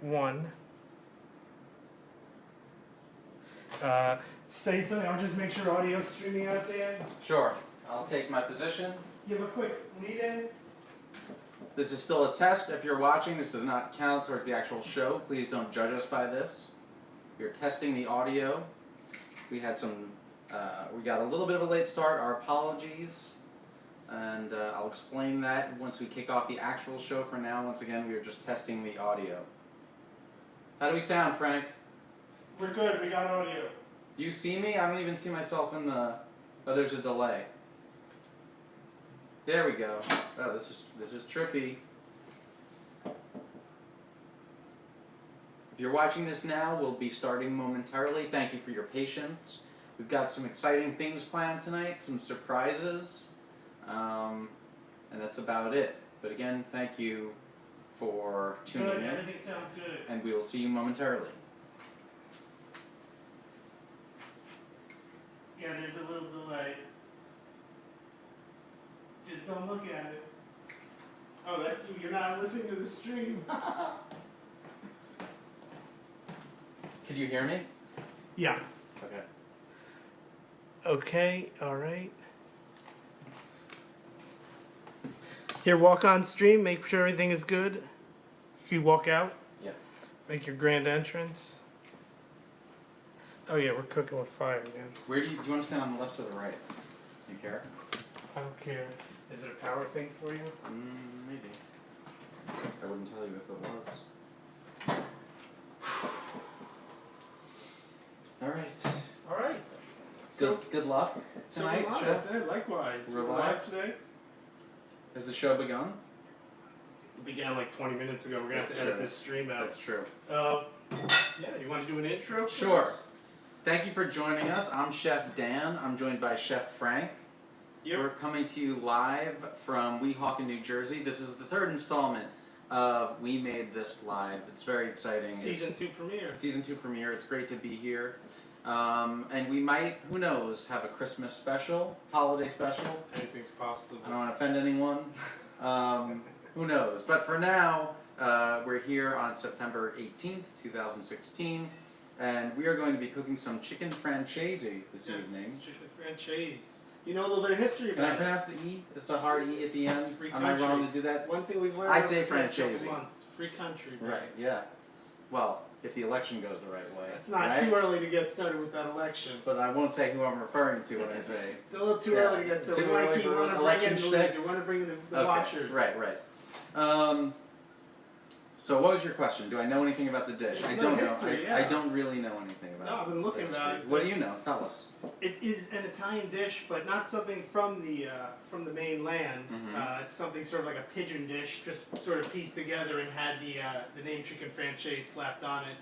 1. Say something. I'll just make sure audio's streaming out there. Sure. I'll take my position. Give a quick lead in. This is still a test. If you're watching, this does not count towards the actual show. Please don't judge us by this. We're testing the audio. We had we got a little bit of a late start. Our apologies. And I'll explain that once we kick off the actual show. For now, once again, we are just testing the audio. How do we sound, Frank? We're good. We got audio. Do you see me? I don't even see myself in the... Oh, there's a delay. There we go. Oh, this is trippy. If you're watching this now, we'll be starting momentarily. Thank you for your patience. We've got some exciting things planned tonight, some surprises, and that's about it. But again, thank you for tuning in. Everything sounds good. And we will see you momentarily. Yeah, there's a little delay. Just don't look at it. Oh, that's you're not listening to the stream. Can you hear me? Yeah. Okay. Okay, all right. Here, walk on stream, make sure everything is good. You walk out. Yeah. Make your grand entrance. Oh yeah, we're cooking with fire again. Do you want to stand on the left or the right? You care? I don't care. Is it a power thing for you? Maybe. I wouldn't tell you if it was. All right. All right. Good luck tonight, Chef. Likewise. We're live today. Has the show begun? It began like 20 minutes ago. We're gonna have to edit this stream out. That's true. Yeah. You want to do an intro? Sure. First? Thank you for joining us. I'm Chef Dan. I'm joined by Chef Frank. Yep. We're coming to you live from Weehawken, New Jersey. This is the third installment of We Made This Live. It's very exciting. Season 2 premiere. Season 2 premiere. It's great to be here. And we might, who knows, have a Christmas special, holiday special. Anything's possible. I don't want to offend anyone. Who knows? But for now, we're here on September 18th, 2016. And we are going to be cooking some Chicken Francese this evening. Chicken Francese. You know a little bit of history about it. Can I pronounce the E? Is the hard E at the end? Free Am I wrong to do that? One thing we've learned I over say the past couple Francese. months. Free country. Right, yeah. Well, if the election goes the right way. It's not right? too early to get started with that election. But I won't say who I'm referring to when I say. It's a little too early to get started. Too We want early to for bring in election the shtick? losers. We want to bring in the Okay, watchers. Right. So what was your question? Do I know anything about the dish? I don't history, know. yeah. I don't really know anything about it. No, I've been looking about it. What do you know? Tell us. It is an Italian dish, but not something from the mainland. Mhm. It's something sort of like a pigeon dish, just sort of pieced together and had the name Chicken Francese slapped on it.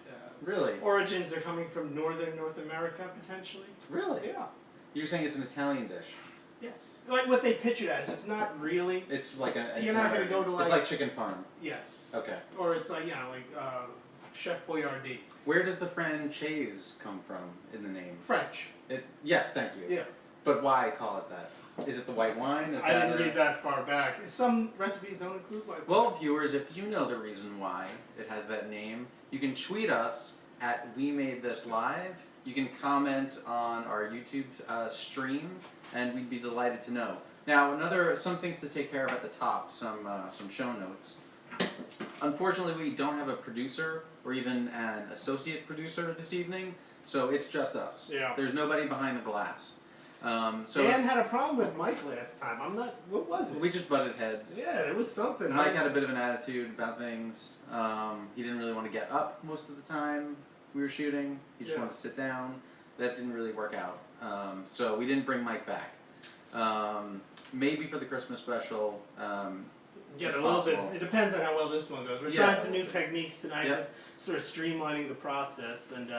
Really? Origins are coming from northern North America, potentially. Really? Yeah. You're saying it's an Italian dish? Yes. Like what they pitch it as. It's not really. It's like a. You're not going to go to like. It's like chicken parm. Yes. Okay. Or it's like, Chef Boyardee. Where does the Francaise come from in the name? French. Yes, thank you. Yeah. But why call it that? Is it the white wine? I didn't read that far back. Some recipes don't include white wine. Well, viewers, if you know the reason why it has that name, you can tweet us at We Made This Live. You can comment on our YouTube stream, and we'd be delighted to know. Now, some things to take care of at the top, some show notes. Unfortunately, we don't have a producer or even an associate producer this evening, so it's just us. Yeah. There's nobody behind the glass. Dan had a problem with Mike last time. What was it? We just butted heads. Yeah, there was something. Mike had a bit of an attitude about things. He didn't really want to get up most of the time we were shooting. He just wanted to sit down. That didn't really work out. So we didn't bring Mike back. Maybe for the Christmas special. Yeah, a little bit. It depends on how well this one goes. We're trying some new techniques tonight, sort of streamlining the process, and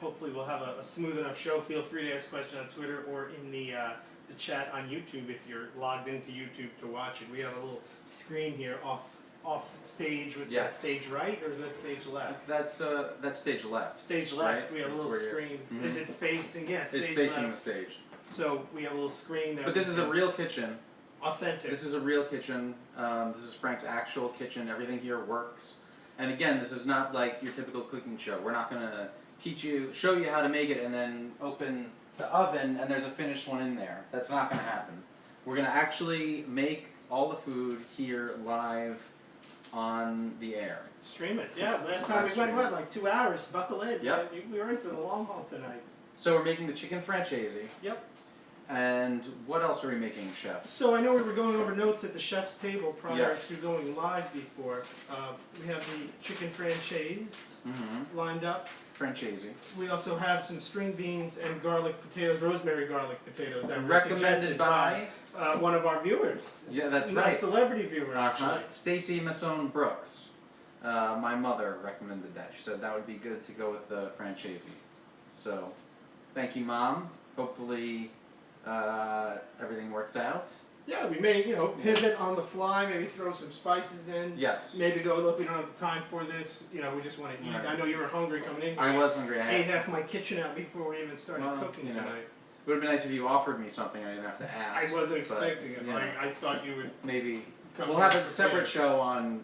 hopefully we'll have a smooth enough show. Feel free to ask questions on Twitter or in the chat on YouTube if you're logged into YouTube to watch it. We have a little screen here off stage. Was that stage right or is that stage left? That's stage left. Stage left. Right? We have a little screen. Mm-hmm. Is it facing? Yes. It's facing the stage. So we have a little screen there. But this is a real kitchen. Authentic. This is a real kitchen. This is Frank's actual kitchen. Everything here works. And again, this is not like your typical cooking show. We're not going to show you how to make it and then open the oven and there's a finished one in there. That's not going to happen. We're going to actually make all the food here live on the air. Stream it, yeah. Last time we went, what, like 2 hours? Buckle in. Yep. We were in for the long haul tonight. So we're making the Chicken Francese. Yep. And what else are we making, Chef? So I know we were going over notes at the chef's table prior Yes. to going live before. We have the Chicken Francese lined up. Francese. We also have some string beans and garlic potatoes, rosemary garlic potatoes that were Recommended suggested by one of our viewers. Yeah, that's A right. celebrity viewer, actually. Stacy Masson Brooks. My mother recommended that. She said that would be good to go with the Francese. So, thank you, Mom. Hopefully, everything works out. Yeah, we may, pivot on the fly, maybe throw some spices in. Yes. Maybe go, look, we don't have the time for this. We just want to eat. Right. I know you were hungry coming in here. I was hungry. I ate half my kitchen out before we even started cooking tonight. It would have been nice if you offered me something I didn't have to ask. I wasn't expecting it. Yeah. I thought you would. Maybe. Come We'll have a prepared. separate show on,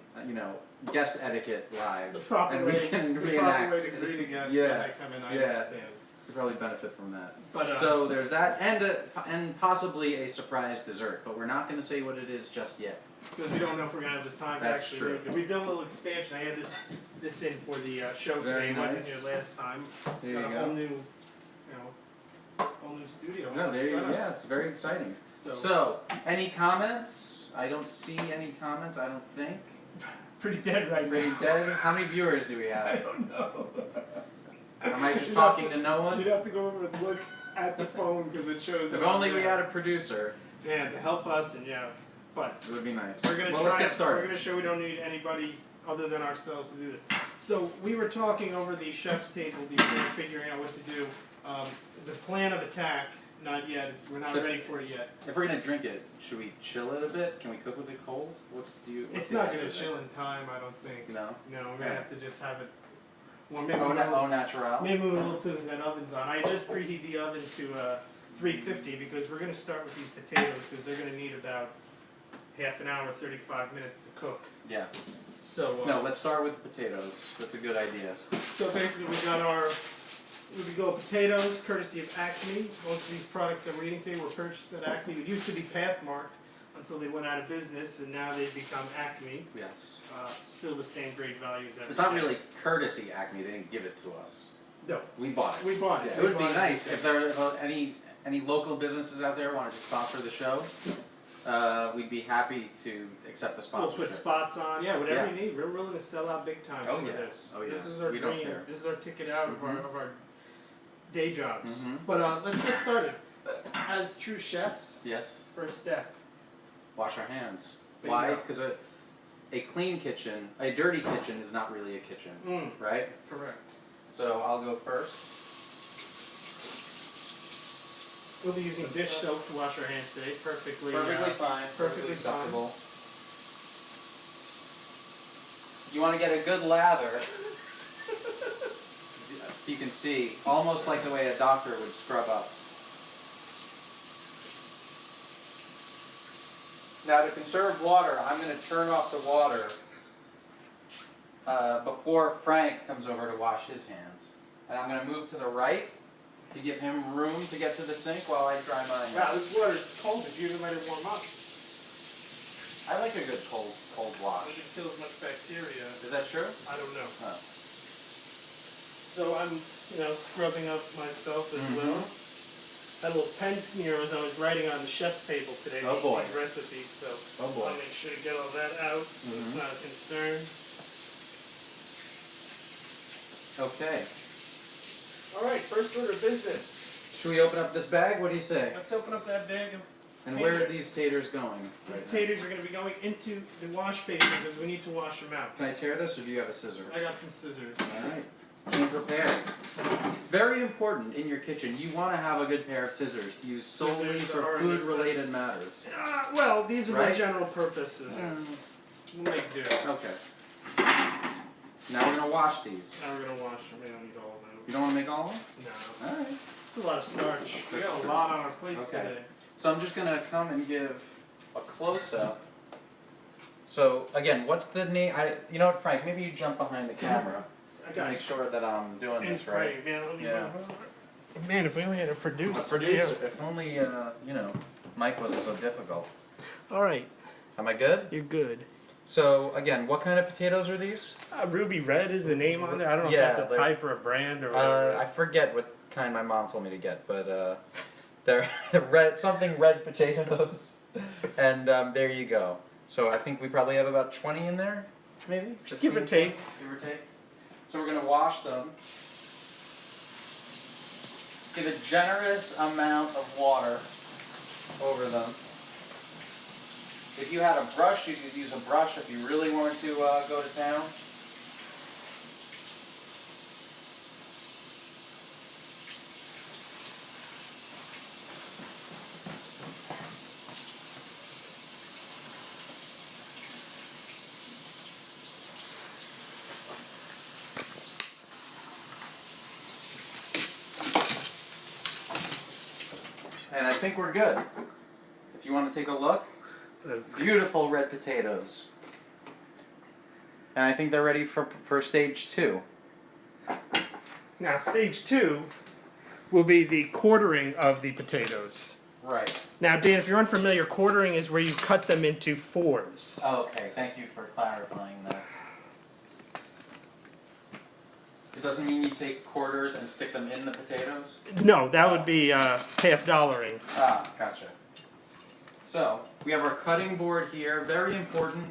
guest etiquette live. The proper and way, we can the reenact. proper way to greet a guest Yeah. when they come in, I Yeah. understand. You probably benefit from that. But, so there's that, and possibly a surprise dessert, but we're not going to say what it is just yet. Because we don't know if we're going to have the time That's to actually true. make it. We've done a little expansion. I had this in for the show Very today. It wasn't nice. here last time. There you Got a go. whole new, whole new studio. No, there you setup. yeah, it's very exciting. So, So, any comments? I don't see any comments, I don't think. pretty dead right Pretty now. dead. How many viewers do we I have? don't know. Am I just You'd talking have to no one? You'd have to go over and look at the phone because it shows. If it on only we there. had a producer, Yeah, to help us and but it would be nice. we're gonna well, try. let's get We're started. gonna show we don't need anybody other than ourselves to do this. So we were talking over the chef's table before figuring out what to do. The plan of attack, not yet. We're not ready for it yet. If we're gonna drink it, should we chill it a bit? Can we cook with it cold? What's It's the not answer gonna there? chill in time, I don't think. No. No, we're gonna Yeah. have to just have it. Well, maybe Au we'll natural. maybe move a little to that oven's on. I just preheat the oven to 350 because we're gonna start with these potatoes because they're gonna need about half an hour, 35 minutes to cook. Yeah. So No, let's start with potatoes. That's a good idea. So basically, we got our go potatoes, courtesy of Acme. Most of these products that we're eating today were purchased at Acme. It used to be Pathmark until they went out of business, and now they've become Acme. Yes. Still the same great values. It's not really courtesy Acme. They didn't give it to us. No, We bought it. we bought it. Yeah, it would be nice if there were any local businesses out there wanted to sponsor the show. We'd be happy to accept the We'll sponsorship. put spots on. Yeah, whatever Yeah. you need. We're willing to sell out big time Oh, for yeah. this. Oh, yeah. This is our We don't dream. care. This is our ticket out of our day jobs. Mhm. But let's get started. As true chefs, Yes. first step. Wash our hands. Bingo. Why? Because a clean kitchen, a dirty kitchen is not really a kitchen, right? Correct. So I'll go first. We'll be using dish soap to wash our hands today. Perfectly Fine. perfectly fine. acceptable. You want to get a good lather. You can see, almost like the way a doctor would scrub up. Now to conserve water, I'm going to turn off the water before Frank comes over to wash his hands. And I'm going to move to the right to give him room to get to the sink while I dry my hands. Wow, this water is cold. If you let it warm up, I like a good cold it wash. doesn't kill as much bacteria. Is that true? I don't know. Oh. So I'm, scrubbing up myself as well. Had a little pen smear as I was writing on the chef's table today. Oh, boy. These recipes, so Oh boy. I'll make sure to get all that out so it's not a concern. Okay. All right, first order of business. Should we open up this bag? What do you say? Let's open up that bag of And where are taters. these taters going? These right now? taters are going to be going into the wash basin because we need to wash them out. Can I tear this, or do you have a scissor? I got some scissors. All right. Came prepared. Very important in your kitchen. You want to have a good pair of scissors to use solely Scissors for are a food-related matters. Well, these are Right? the general purpose scissors. We'll make do. Okay. Now we're gonna wash these. Now we're going to wash them. We don't need all of them. You don't want to make all of them? No. All right. It's a lot of starch. We That's got a true. lot on our plates Okay. today. So I'm just gonna come and give a close-up So again, what's the name? You know what, Frank? Maybe you jump behind the camera to make it. sure that I'm doing In this right. frame, man. Let me Yeah. move over. Man, if we only had a producer. A producer. If only you know, Mike wasn't so difficult. All right. Am I good? You're good. So again, what kind of potatoes are these? Ruby Red is the name on there. I don't know Yeah, if that's a type or a brand or I whatever. forget what kind my mom told me to get, but they're red, something red potatoes, and there you go. So I think we probably have about 20 in there, maybe? Give or take. Give or take. So we're gonna wash them. Give a generous amount of water over them. If you had a brush, you could use a brush if you really wanted to go to town. And I think we're good. If you want to take a look, beautiful red potatoes. And I think they're ready for stage 2. Now, stage 2 will be the quartering of the potatoes. Right. Now, Dan, if you're unfamiliar, quartering is where you cut them into 4s. Okay, thank you for clarifying that. It doesn't mean you take quarters and stick them in the potatoes? No, that would be half-dollaring. Ah, gotcha. So, we have our cutting board here, very important.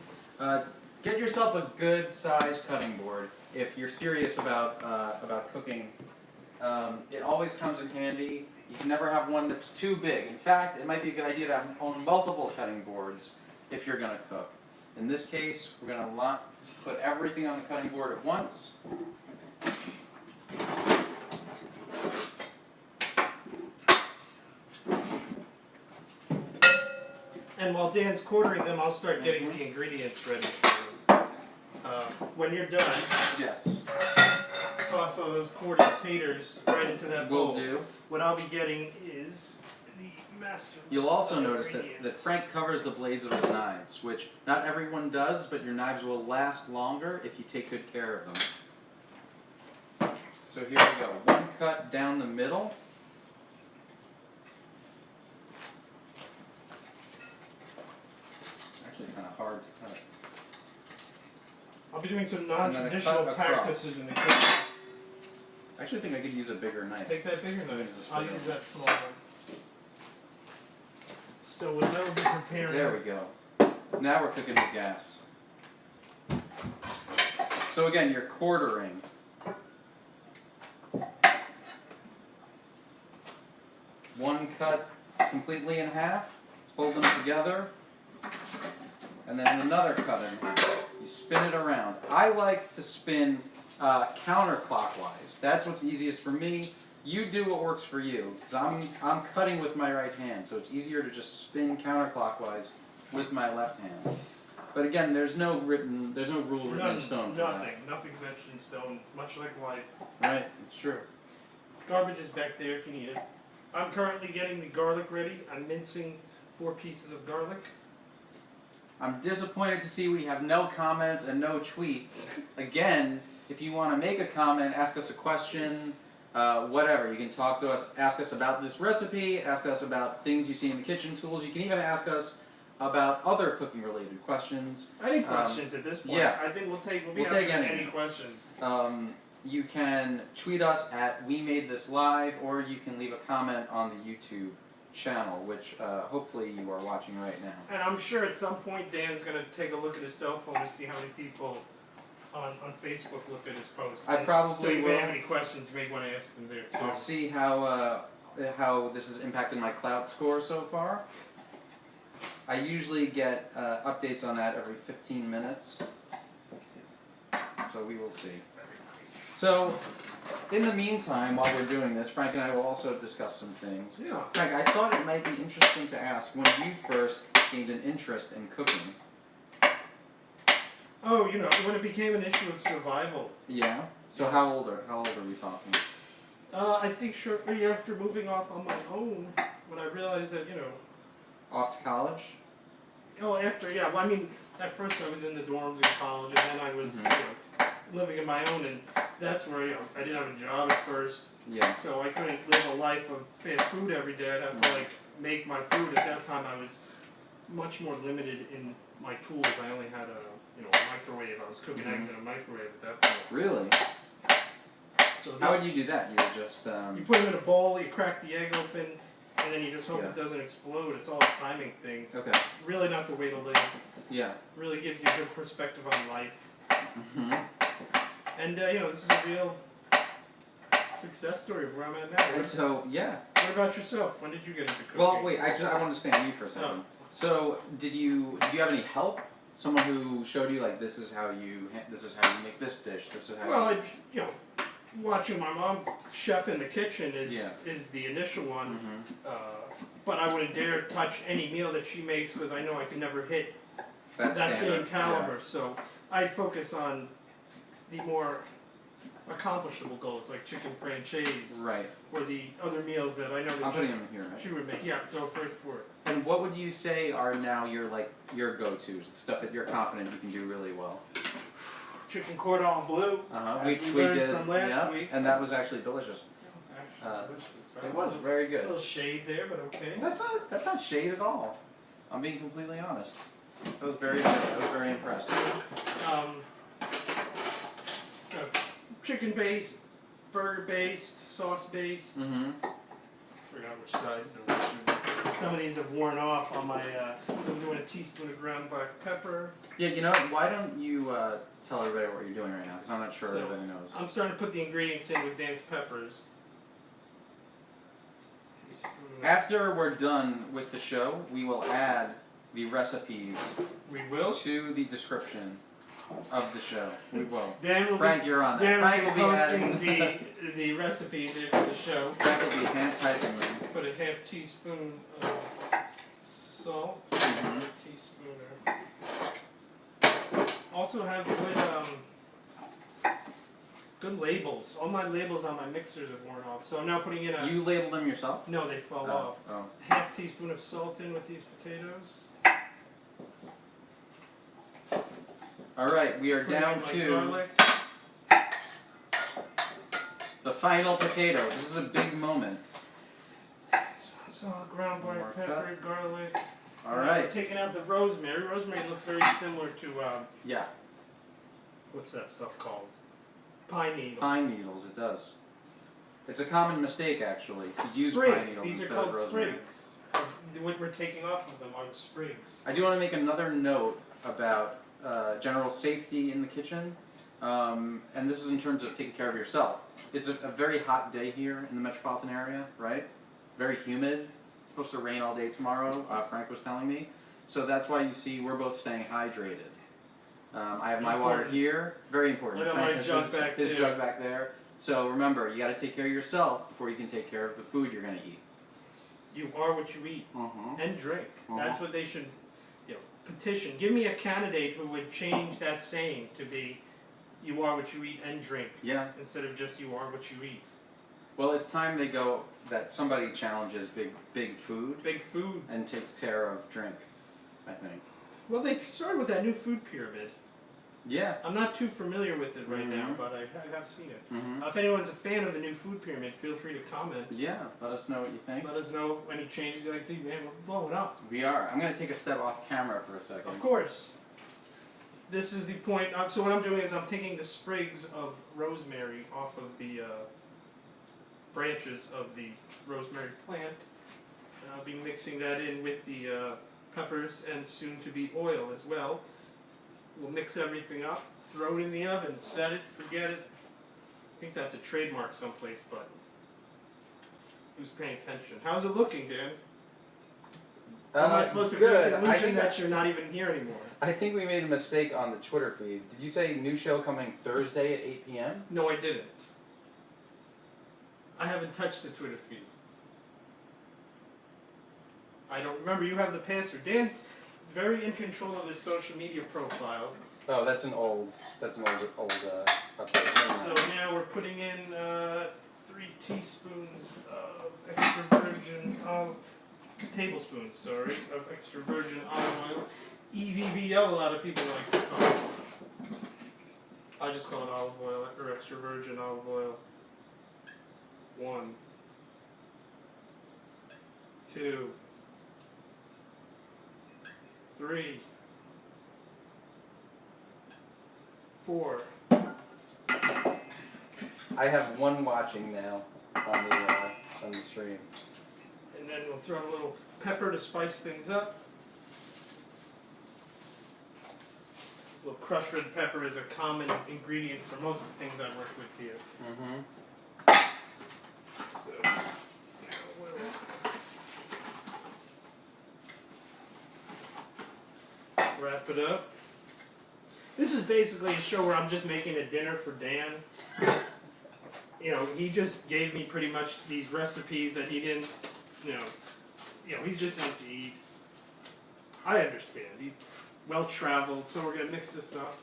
Get yourself a good size cutting board if you're serious about cooking. It always comes in handy. You can never have one that's too big. In fact, it might be a good idea to own multiple cutting boards if you're going to cook. In this case, we're going to put everything on the cutting board at once. And while Dan's quartering them, I'll start getting the ingredients ready for you. When you're done, Yes. toss all those quartered taters right into that bowl. Will do. What I'll be getting is the master. You'll also notice that Frank covers the blades of his knives, which not everyone does, but your knives will last longer if you take good care of them. So here we go. One cut down the middle. Actually kind of hard to cut. I'll be doing some And then a non-traditional cut practices in the kitchen. I actually think I could use a bigger knife. Take that bigger knife. Just I'll bigger. use that small one. So we'll now be preparing. There we go. Now we're cooking with gas. So again, you're quartering. One cut completely in half, hold them together, and then another cut in half. You spin it around. I like to spin counterclockwise. That's what's easiest for me. You do what works for you, because I'm cutting with my right hand, so it's easier to just spin counterclockwise with my left hand. But again, there's no rule written in stone for that. Nothing's etched in stone, much like life. Right, it's true. Garbage is back there if you need it. I'm currently getting the garlic ready. I'm mincing 4 pieces of garlic. I'm disappointed to see we have no comments and no tweets. Again, if you want to make a comment, ask us a question, whatever. You can talk to us, ask us about this recipe, ask us about things you see in the kitchen tools. You can even ask us about other cooking related questions. Any questions at this point? Yeah. I think we'll take any questions. You can tweet us at We Made This Live, or you can leave a comment on the YouTube channel, which hopefully you are watching right now. And I'm sure at some point Dan's going to take a look at his cell phone to see how many people on Facebook looked at his posts. I probably So you will. may have any questions, you may want to ask them there too. I'll see how this has impacted my clout score so far. I usually get updates on that every 15 minutes, so we will see. So, in the meantime, while we're doing this, Frank and I will also discuss some things. Yeah. Frank, I thought it might be interesting to ask when you first gained an interest in cooking. Oh, you know, when it became an issue of survival. Yeah? So how old are we talking? I think shortly after moving off on my own, when I realized that, you know... Off to college? Oh, after, yeah. Well, I mean, at first I was in the dorms in college, and then I was living on my own, and that's where I didn't have a job at first. Yeah. So I couldn't live a life of fast food every day. I'd have to like make my food. At that time, I was much more limited in my tools. I only had a microwave. I was cooking eggs in a microwave at that point. Really? So how would you do that? You would just you put them in a bowl. You crack the egg open, and then you just hope it doesn't explode. It's all a timing thing. Okay. Really not the way to live. Yeah. Really gives you a good perspective on life. Mm-hmm. And this is a real success story of where I'm at now. And so, yeah. What about yourself? When did you get into cooking? Well, wait. I want to stay on you for a second. Oh. So, did you have any help? Someone who showed you like this is how you make this dish. This is how. Well, watching my mom chef in the kitchen is the initial one. Mm-hmm. But I wouldn't dare touch any meal that she makes because I know I can never hit that standard. same caliber. Yeah. So I focus on the more accomplishable goals like Chicken Francese. Right. Or the other meals that I know that I'm putting them here, right? She would make. Yeah, go for it. And what would you say are now your go-tos, stuff that you're confident you can do really well? Chicken cordon bleu. Which we did from last week. And that was actually delicious. Delicious. Right? It was very good. A little shade there, but okay. That's not shade at all. I'm being completely honest. That was very good. I was very impressed. Chicken based, burger based, sauce based. Mm-hmm. I forgot which size. Some of these have worn off on my. So I'm doing a teaspoon of ground black pepper. Yeah, you know what? Why don't you tell everybody what you're doing right now? Because I'm not sure everybody knows. I'm starting to put the ingredients in with Dan's peppers. After we're done with the show, we will add the recipes. We will? To the description of the show. We will. Frank, you're on that. Dan Frank will be posting the recipes after the show. Frank will be hand typing them. Put a half teaspoon of salt. Mm-hmm. A teaspoon. Also have good labels. All my labels on my mixers have worn off. So I'm now putting in a... You label them yourself? No, they fall off. Oh. Half teaspoon of salt in with these potatoes. Alright, we are down to garlic. the final potato. This is a big moment. So ground black pepper, garlic. Alright. Taking out the rosemary. Rosemary looks very similar to... yeah. What's that stuff called? Pine needles. Pine needles, it does. It's a common mistake, actually, to use sprigs. pine needles These instead are called of rosemary. sprigs. What we're taking off of them are the sprigs. I do want to make another note about general safety in the kitchen, and this is in terms of taking care of yourself. It's a very hot day here in the metropolitan area, right? Very humid. It's supposed to rain all day tomorrow, Frank was telling me. So that's why you see we're both staying hydrated. I have my water here, very important. Look at Frank my has jug back his there. jug back there. So remember, you got to take care of yourself before you can take care of the food you're going to eat. You are what you eat and drink. That's what they should petition. Give me a candidate who would change that saying to be you are what you eat and drink. Yeah. Instead of just you are what you eat. Well, it's time that somebody challenges big food. Big food. And takes care of drink, I think. Well, they started with that new food pyramid. Yeah. I'm not too familiar with it right now, but I have seen it. Mm-hmm. If anyone's a fan of the new food pyramid, feel free to comment. Yeah, let us know what you think. Let us know any changes you like to see. Man, we're blowing up. We are. I'm going to take a step off camera for a second. Of course. This is the point. So what I'm doing is I'm taking the sprigs of rosemary off of the branches of the rosemary plant. And I'll be mixing that in with the peppers and soon to be oil as well. We'll mix everything up, throw it in the oven, set it, forget it. I think that's a trademark someplace, but who's paying attention? How's it looking, Dan? Am I supposed to good. the illusion that you're not even here anymore? I think we made a mistake on the Twitter feed. Did you say new show coming Thursday at 8 p.m.? No, I didn't. I haven't touched the Twitter feed. I don't remember. You have the password. Dan's very in control of his social media profile. Oh, that's an old update. So now we're putting in 3 teaspoons of extra virgin tablespoons, of extra virgin olive oil. EVVO, a lot of people like to call it. I just call it olive oil or extra virgin olive oil. 1, 2, 3, 4. I have one watching now on the stream. And then we'll throw a little pepper to spice things up. A little crushed red pepper is a common ingredient for most of the things I work with here. So now we'll wrap it up. This is basically a show where I'm just making a dinner for Dan. You know, he just gave me pretty much these recipes that he didn't, you know, he just wants to eat. I understand. He's well-traveled, so we're going to mix this up.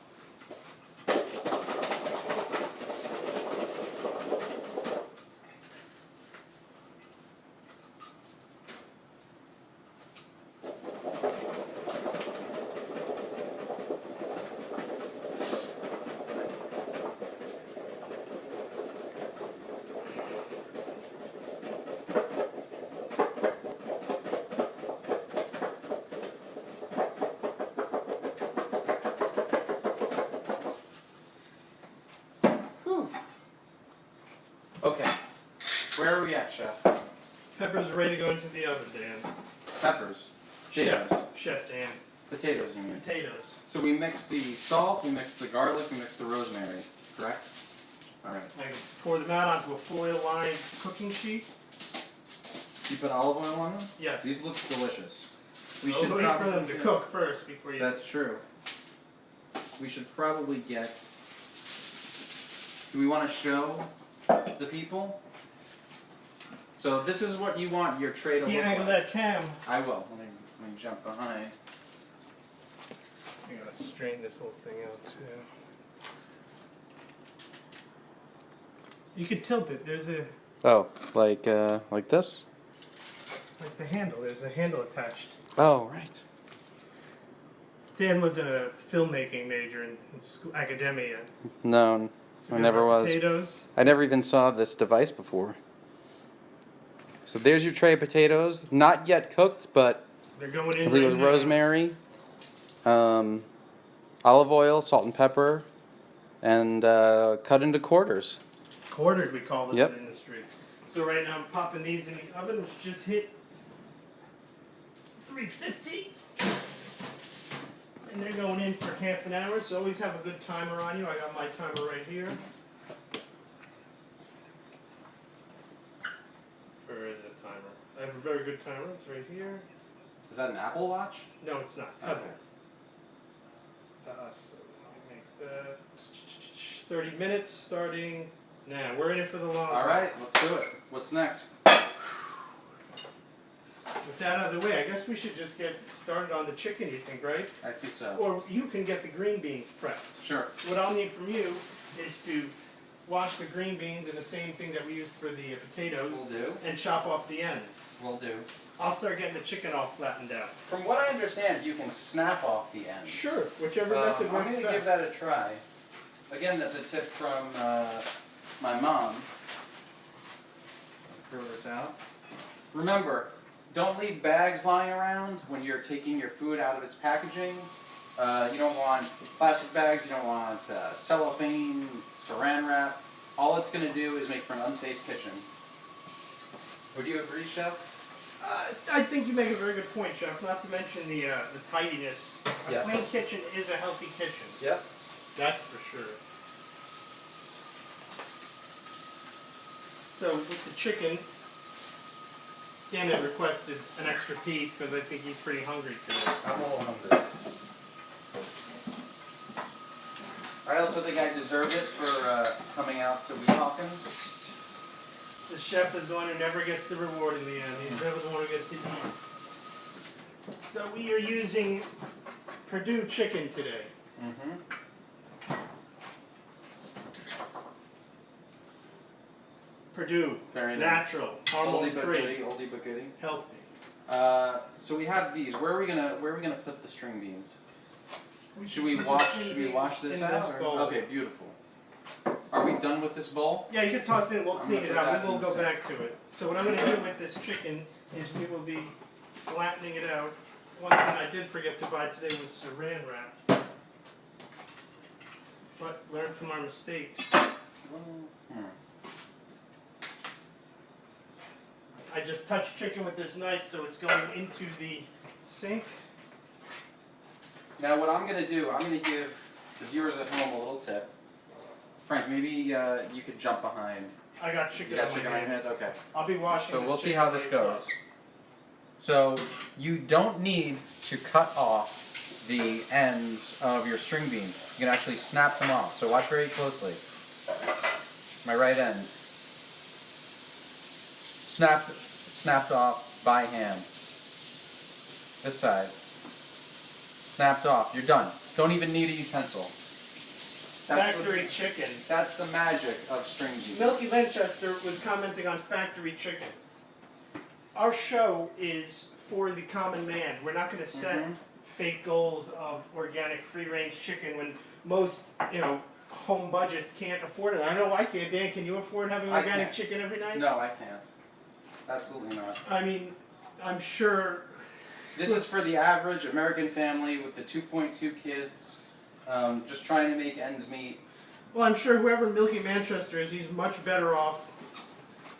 Okay. Where are we at, Chef? Peppers are ready to go into the oven, Dan. Peppers. Potatoes. Chef Dan. Potatoes, you mean? Potatoes. So we mix the salt, we mix the garlic, we mix the rosemary, correct? Alright. I can pour them out onto a foil-lined cooking sheet. You put olive oil on them? Yes. These look delicious. We Wait for them to cook first before you... That's true. We should probably get... Do we want to show the people? So this is what you want your tray to look like. Angle that cam. I will. Let me jump behind. I gotta strain this whole thing out too. You could tilt it. There's a Oh, like this? like the handle. There's a handle attached. Oh, right. Dan wasn't a filmmaking major in school, academia. No, So I never was. Potatoes. I never even saw this device before. So there's your tray of potatoes, not yet cooked, but They're going in complete right with now. rosemary, olive oil, salt and pepper, and cut into quarters. Quartered, we call them Yep. in the industry. So right now I'm popping these in the oven, which just hit 350. And they're going in for half an hour, so always have a good timer on you. I got my timer right here. Where is the timer? I have a very good timer. It's right here. Is that an Apple Watch? No, it's not. Okay. So let me make that 30 minutes starting now. We're in it for the long All right, let's do it. What's next? With that out of the way, I guess we should just get started on the chicken, you think, right? I think so. Or you can get the green beans prepped. Sure. What I'll need from you is to wash the green beans in the same thing that we used for the potatoes. Will do. And chop off the ends. Will do. I'll start getting the chicken all flattened out. From what I understand, you can snap off the ends. Sure, whichever method I'm works going to best. give that a try. Again, that's a tip from my mom. Throw this out. Remember, don't leave bags lying around when you're taking your food out of its packaging. You don't want plastic bags, you don't want cellophane, saran wrap. All it's going to do is make for an unsafe kitchen. Would you agree, Chef? I think you make a very good point, Chef. Not to mention the tidiness. A Yes. clean kitchen is a healthy kitchen. Yep. That's for sure. So with the chicken, Dan had requested an extra piece because I think he's pretty hungry today. I'm a little hungry. I also think I deserve it for coming out to Weehawken. The chef is the one who never gets the reward in the end. He's never the one who gets to eat. So we are using Purdue chicken today. Mm-hmm. Purdue. Very nice. Natural. Hormone Oldie but free. goodie, oldie but goodie. Healthy. So we have these. Where are we gonna put the string beans? Should we put the wash string this beans out? in this bowl. Okay, beautiful. Are we done with this bowl? Yeah, you can toss it in. We'll I'm clean gonna it put out. that We will in the go sink. back to it. So what I'm going to do with this chicken is we will be flattening it out. One thing I did forget to buy today was saran wrap. But learn from our mistakes. I just touched chicken with this knife, so it's going into the sink. Now what I'm gonna do, I'm gonna give the viewers at home a little tip. Frank, maybe you could jump behind. I got chicken You got on chicken my on your hands. hands? Okay. I'll be washing So this we'll see chicken how this later. goes. So you don't need to cut off the ends of your string bean. You can actually snap them off. So watch very closely. My right end. Snapped off by hand. This side. Snapped off. You're done. Don't even need a utensil. Factory chicken. That's the magic of string beans. Milky Manchester was commenting on factory chicken. Our show is for the common man. We're not going to set fake goals of organic free-range chicken when most, home budgets can't afford it. I know I can't. Dan, can you afford having I organic can't. chicken every night? No, I can't. Absolutely not. I mean, I'm sure. This is for the average American family with the 2.2 kids, just trying to make ends meet. Well, I'm sure whoever Milky Manchester is, he's much better off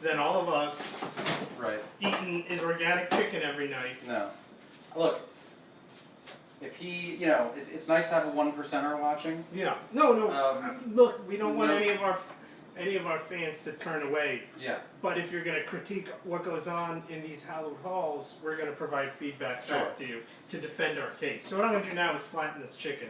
than all of us Right. eating his organic chicken every night. No. Look, if he, it's nice to have a 1%er watching. Yeah. No. Look, we don't want no. any of our fans to turn away. Yeah. But if you're going to critique what goes on in these hallowed halls, we're going to provide feedback back to you to defend our case. So what I'm going to do now is flatten this chicken.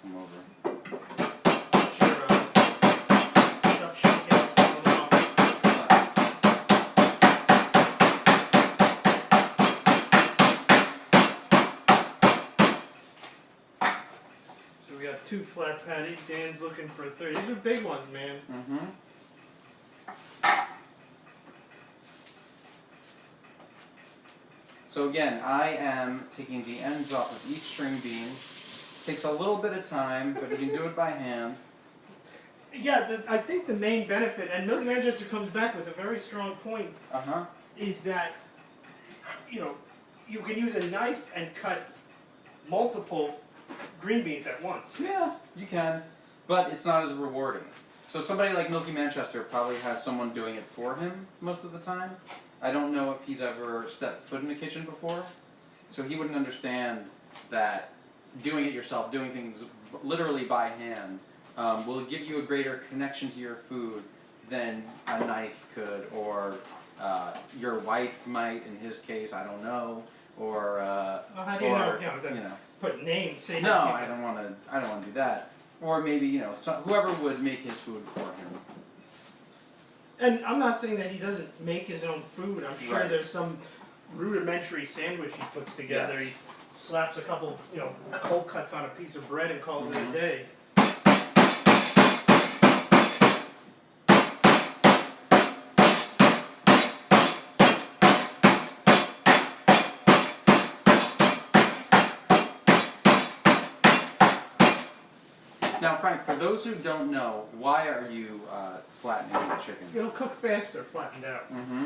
Come over. Stuff should get fallen off. So we got 2 flat patties. Dan's looking for a third. These are big ones, man. Mm-hmm. So again, I am taking the ends off of each string bean. Takes a little bit of time, but you can do it by hand. Yeah, I think the main benefit, and Milky Manchester comes back with a very strong point, is that, you can use a knife and cut multiple green beans at once. Yeah, you can, but it's not as rewarding. So somebody like Milky Manchester probably has someone doing it for him most of the time. I don't know if he's ever stepped foot in the kitchen before, so he wouldn't understand that doing it yourself, doing things literally by hand, will give you a greater connection to your food than a knife could, or your wife might, in his case, I don't know, or Well, how do you know? Put names. Say no, I don't want to do that. Or maybe whoever would make his food for him. And I'm not saying that he doesn't make his own food. I'm sure Right. there's some rudimentary sandwich he puts together. Yes. He slaps a couple, cold cuts on a piece of bread and calls it a day. Now, Frank, for those who don't know, why are you flattening the chicken? It'll cook faster, flattened out, Mm-hmm.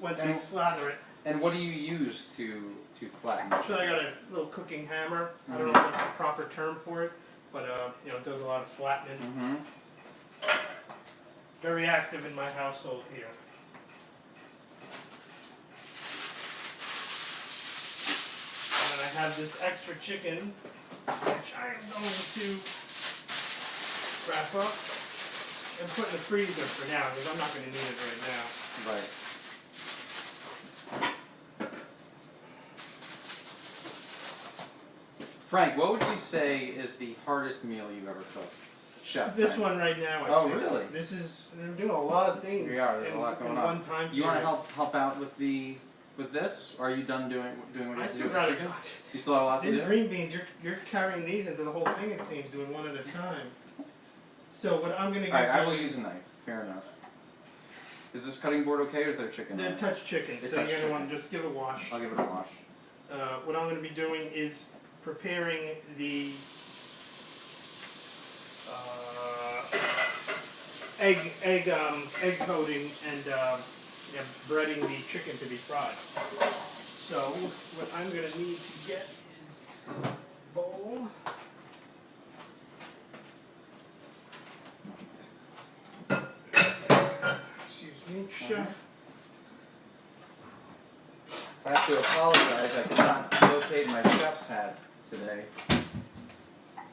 once we slather it. And what do you use to flatten the So I chicken? got a little cooking hammer. I don't know if that's the proper term for it, but it does a lot of flattening. Mm-hmm. Very active in my household here. And then I have this extra chicken, which I am going to wrap up and put in the freezer for now, because I'm not going to need it right now. Right. Frank, what would you say is the hardest meal you ever cooked? Chef? This one right now. Oh, really? This is, we're doing a lot of things. We are. There's a lot going on. One time. You want to help out with this? Or are you done doing what you have to do with the chicken? You still have a lot to do? These green beans, you're carrying these into the whole thing, it seems, doing one at a time. So what I'm going to do... Alright, I will use a knife. Fair enough. Is this cutting board okay, or is there chicken on it? They're touch chicken, so you're going to want to just give it a wash. I'll give it a wash. What I'm going to be doing is preparing the egg coating and breading the chicken to be fried. So what I'm going to need to get is a bowl. Excuse me, chef. I have to apologize, I could not locate my chef's hat today.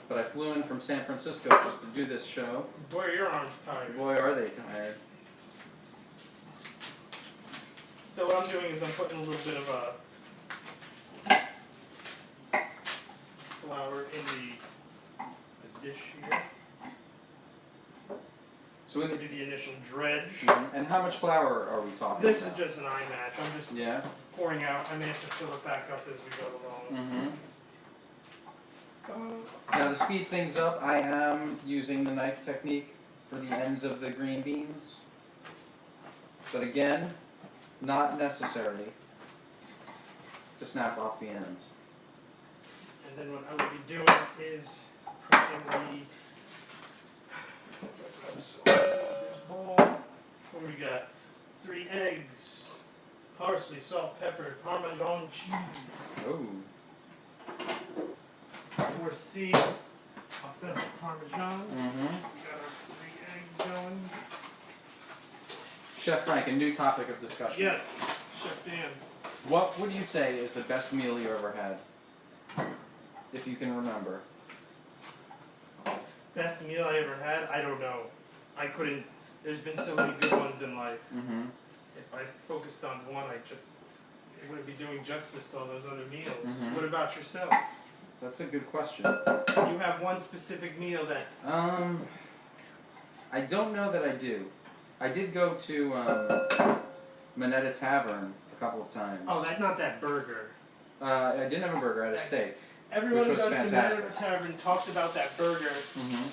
But I flew in from San Francisco just to do this show. Boy, your arm's tired. Boy, are they tired. So what I'm doing is I'm putting a little bit of flour in the dish here. So we do the initial dredge. And how much flour are we talking This about? is just an eye match. I'm just pouring out. I may have to fill it back up as we go along. Now to speed things up, I am using the knife technique for the ends of the green beans. But again, not necessary to snap off the ends. And then what I will be doing is putting this bowl. What we got? 3 eggs, parsley, salt, pepper, Parmesan cheese. Oh. 4C, authentic Parmesan. We got our 3 eggs going. Chef Frank, a new topic of discussion. Yes, Chef Dan. What would you say is the best meal you ever had? If you can remember. Best meal I ever had? I don't know. I couldn't. There's been so many good ones in life. If I focused on one, it wouldn't be doing justice to all those other meals. What about yourself? That's a good question. You have one specific meal that... I don't know that I do. I did go to Minetta Tavern a couple of times. Oh, not that burger. I didn't have a burger, I had a steak. Everyone who goes fantastic. to Minetta Tavern talks about that burger,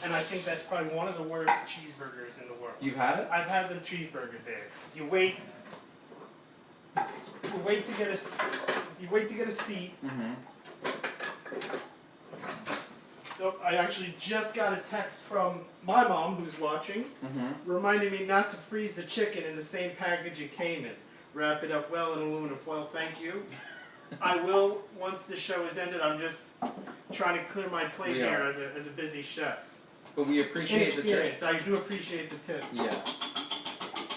and I think that's probably one of the worst cheeseburgers in the world. You've had it? I've had the cheeseburger there. You wait to get a seat. So I actually just got a text from my mom, who's watching, reminding me not to freeze the chicken in the same package it came in. Wrap it up well in aluminum foil. Thank you. I will, once the show is ended. I'm just trying to clear my plate here as a busy chef. But we appreciate the tip. I do appreciate the tip. Yeah.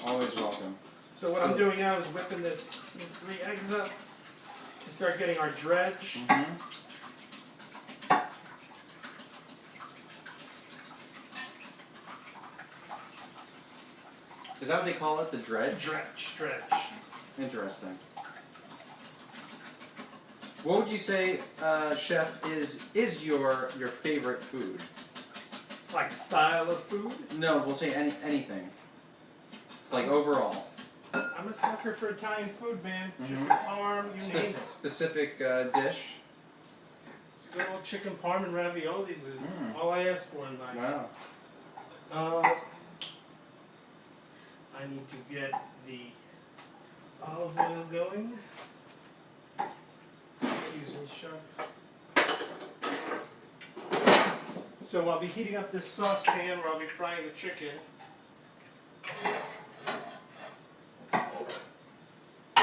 Always welcome. So what I'm doing now is whipping these 3 eggs up to start getting our dredge. Is that what they call it? The dredge? Dredge. Interesting. What would you say, Chef, is your favorite food? Like style of food? No, we'll say anything. Like overall. I'm a sucker for Italian food, man. Chicken parm, you name it. Specific dish? It's a good old chicken parm and raviolis is all I ask for in life. Wow. I need to get the olive oil going. Excuse me, chef. So I'll be heating up this saucepan where I'll be frying the chicken.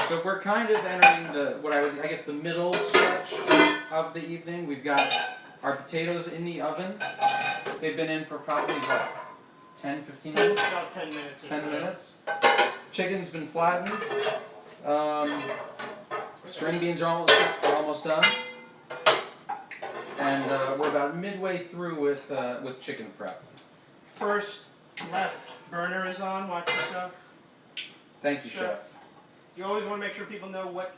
So we're kind of entering the middle stretch of the evening. We've got our potatoes in the oven. They've been in for probably about 10, 15 minutes? About 10 minutes or 10 minutes. Chicken's been flattened. String beans are almost done. And we're about midway through with chicken prep. First left burner is on. Watch yourself. Thank you, Chef. You always want to make sure people know what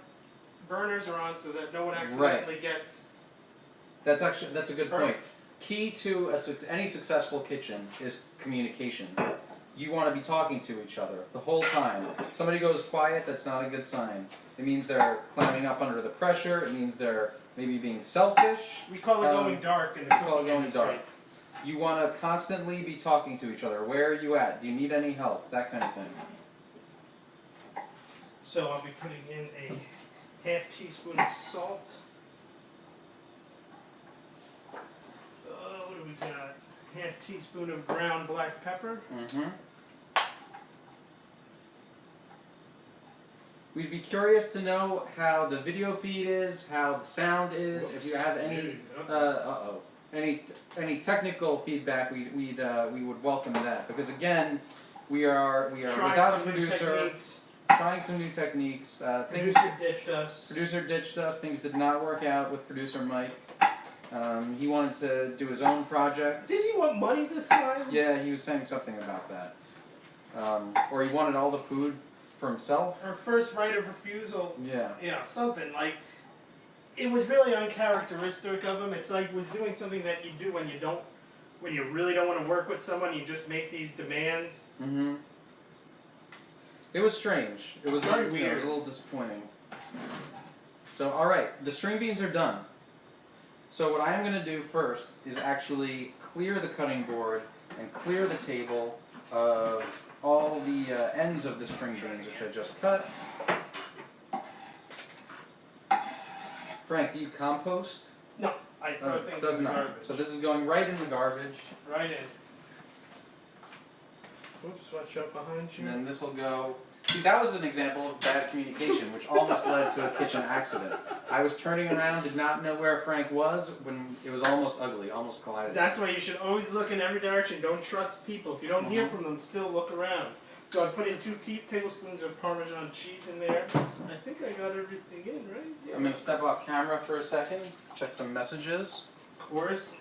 burners are on so that no one accidentally gets... That's a good point. key to any successful kitchen is communication. You want to be talking to each other the whole time. If somebody goes quiet, that's not a good sign. It means they're clamming up under the pressure. It means they're maybe being selfish. We call it going dark in the cooking call it going industry. dark. You want to constantly be talking to each other. Where are you at? Do you need any help? That kind of thing. So I'll be putting in a half teaspoon of salt. What do we got? Half teaspoon of ground black pepper. We'd be curious to know how the video feed is, how the sound is. Whoops. If you have any any technical feedback, we would welcome that, because again, we are without a producer. Trying some new techniques. Producer ditched us. Producer ditched us. Things did not work out with producer Mike. He wanted to do his own project. Did he want money this time? Yeah, he was saying something about that. Or he wanted all the food for himself. Or first right of refusal. Yeah. Yeah, something like. It was really uncharacteristic of him. It's like he was doing something that you do when you really don't want to work with someone. You just make these demands. Mm-hmm. It was strange. It was very weird. It was a little disappointing. So, alright, the string beans are done. So what I am going to do first is actually clear the cutting board and clear the table of all the ends of the string beans, which I just cut. Frank, do you compost? No, I throw things in the garbage. So this is going right in the garbage. Right in. Oops, watch out behind you. And then this will go. See, that was an example of bad communication, which almost led to a kitchen accident. I was turning around, did not know where Frank was, when it was almost ugly, almost collided. That's why you should always look in every direction. Don't trust people. If you don't hear from them, still look around. So I put in 2 tablespoons of Parmesan cheese in there. I think I got everything in, right? Yeah. I'm going to step off camera for a second, check some messages. Of course.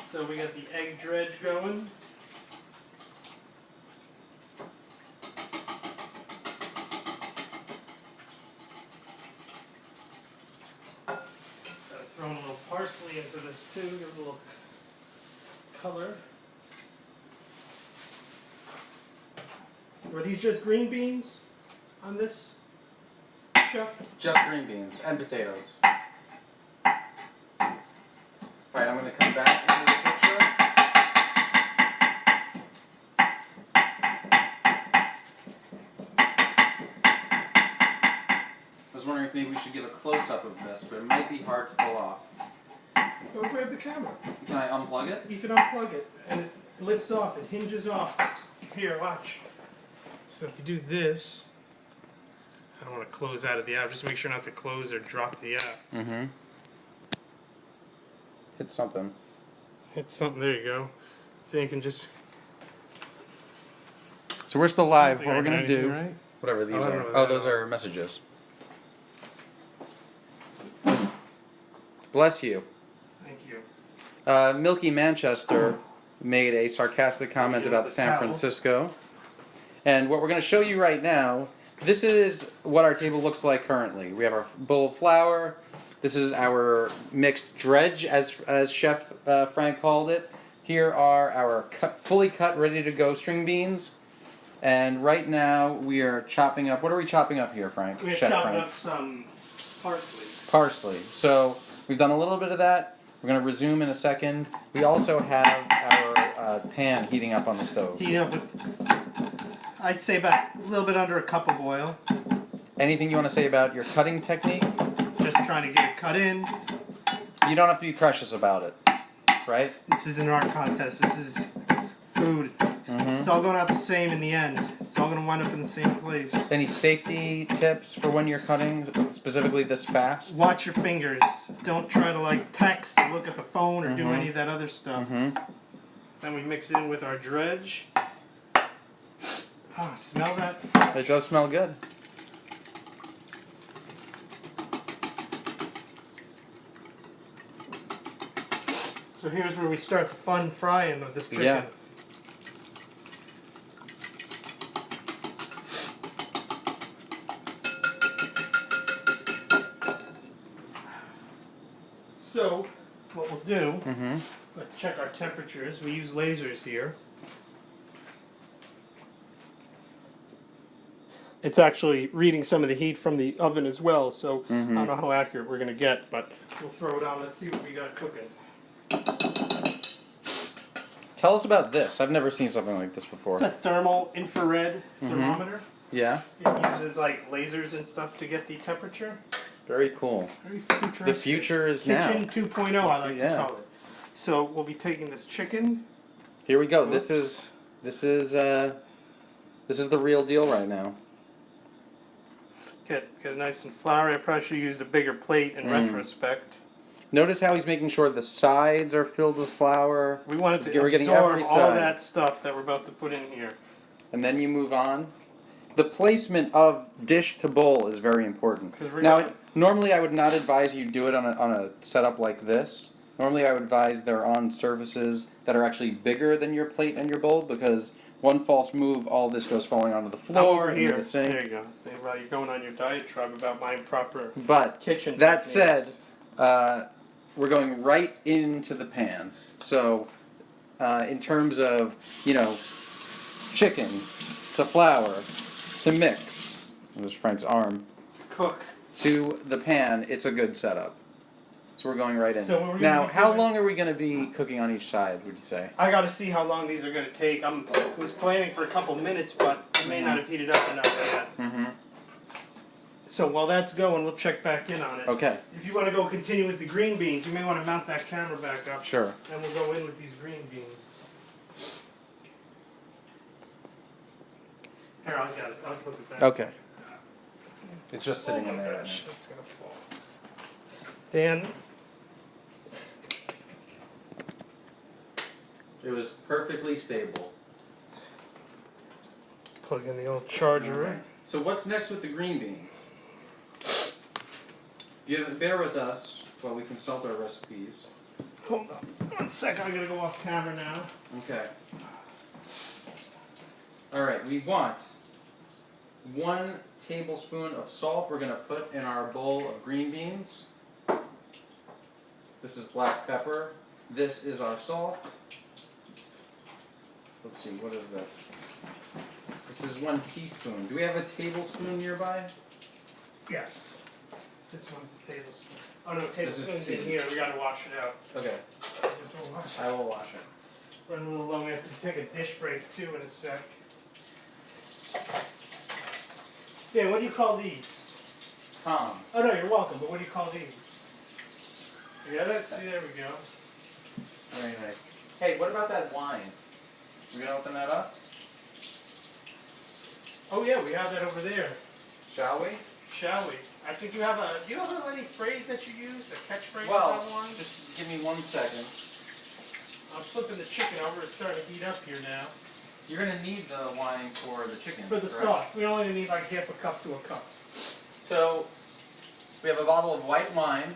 So we got the egg dredge going. Throwing a little parsley into this too, give it a little color. Were these just green beans on this, chef? Just green beans and potatoes. Alright, I'm going to come back into the picture. I was wondering if maybe we should get a close-up of this, but it might be hard to pull off. Go grab the camera. Can I unplug it? You can unplug it, and it lifts off, it hinges off. Here, watch. So if you do this, I don't want to close out of the app, just make sure not to close or drop the app. Mm-hmm. Hit something. Hit something, there you go. So you can just... So we're still live. What we're going going to do... Right? Whatever these I don't are. know Oh, that those at all. are messages. Bless you. Thank you. Milky Manchester made a sarcastic comment Yeah, about the San towel. Francisco. And what we're going to show you right now, this is what our table looks like currently. We have our bowl of flour. This is our mixed dredge, as Chef Frank called it. Here are our fully cut, ready to go string beans. And right now we are chopping up. What are we chopping up here, Frank? We're Chef chopping Frank? up some parsley. Parsley. So we've done a little bit of that. We're going to resume in a second. We also have our pan heating up on the stove. Heat up with, I'd say about a little bit under a cup of oil. Anything you want to say about your cutting technique? Just trying to get it cut in. You don't have to be precious about it, right? This is an art contest. This is food. It's all going out the same in the end. It's all going to wind up in the same place. Any safety tips for when you're cutting, specifically this fast? Watch your fingers. Don't try to like text or look at the phone or do any of that other stuff. Then we mix it in with our dredge. Ah, smell that? It does smell good. So here's where we start the fun frying of this chicken. Yeah. So, what we'll do, Mm-hmm. let's check our temperatures. We use lasers here. It's actually reading some of the heat from the oven as well, so I don't know how accurate we're going to get, but we'll throw it on. Let's see what we got cooking. Tell us about this. I've never seen something like this before. It's a thermal infrared thermometer. Yeah. It uses like lasers and stuff to get the temperature. Very cool. Very futuristic. The future is now. Kitchen 2.0, I like to call it. So we'll be taking this chicken. Here we go. Oops. This is the real deal right now. Get it nice and floury. I probably should have used a bigger plate in retrospect. Notice how he's making sure the sides are filled with flour. We want it to We're getting absorb every all side. that stuff that we're about to put in here. And then you move on. The placement of dish to bowl is very important. Now, normally I would not advise you do it on a setup like this. Normally I would advise they're on surfaces that are actually bigger than your plate and your bowl, because one false move, all this goes falling onto the floor. Over here. The sink. There you go. Well, you're going on your diatribe about my improper But kitchen that techniques. said, we're going right into the pan. So, in terms of, chicken to flour to mix, there's Frank's arm, cook. to the pan, it's a good setup. So we're going right in. So we're now, gonna be how doing- long are we going to be cooking on each side, would you say? I got to see how long these are going to take. I was planning for a couple minutes, but I may not have heated up enough yet. Mm-hmm. So while that's going, we'll check back in on it. Okay. If you want to go continue with the green beans, you may want to mount that camera back up. Sure. And we'll go in with these green beans. Here, I'll get it. I'll put it back. Okay. It's just sitting Oh in my there right gosh, now. it's going to fall. Dan, It was perfectly stable. plug in the old charger. Alright. So what's next with the green beans? Bear with us while we consult our recipes. Hold on 1 second. I'm going to go off camera now. Okay. Alright, we want 1 tablespoon of salt we're going to put in our bowl of green beans. This is black pepper. This is our salt. Let's see, what is this? This is 1 teaspoon. Do we have a tablespoon nearby? Yes. This one's a tablespoon. Oh no, This is tablespoon's in tea. here. We got to wash it out. Okay, Just wanna wash it. I will wash it. Run a little low. We have to take a dish break too in a sec. Dan, what do you call these? Tongs. Oh no, you're welcome. But what do you call these? You got it? See, there we go. Very nice. Hey, what about that wine? We're gonna open that up? Oh yeah, we have that over there. Shall we? Shall we? I think you have a. Do you have any phrase that you use? A catchphrase? Well, for that one? just give me 1 second. I'm flipping the chicken over. It's starting to heat up here now. You're gonna need the wine for the chicken. For the correct? sauce, we only need like half a cup to a cup. So, we have a bottle of white wine.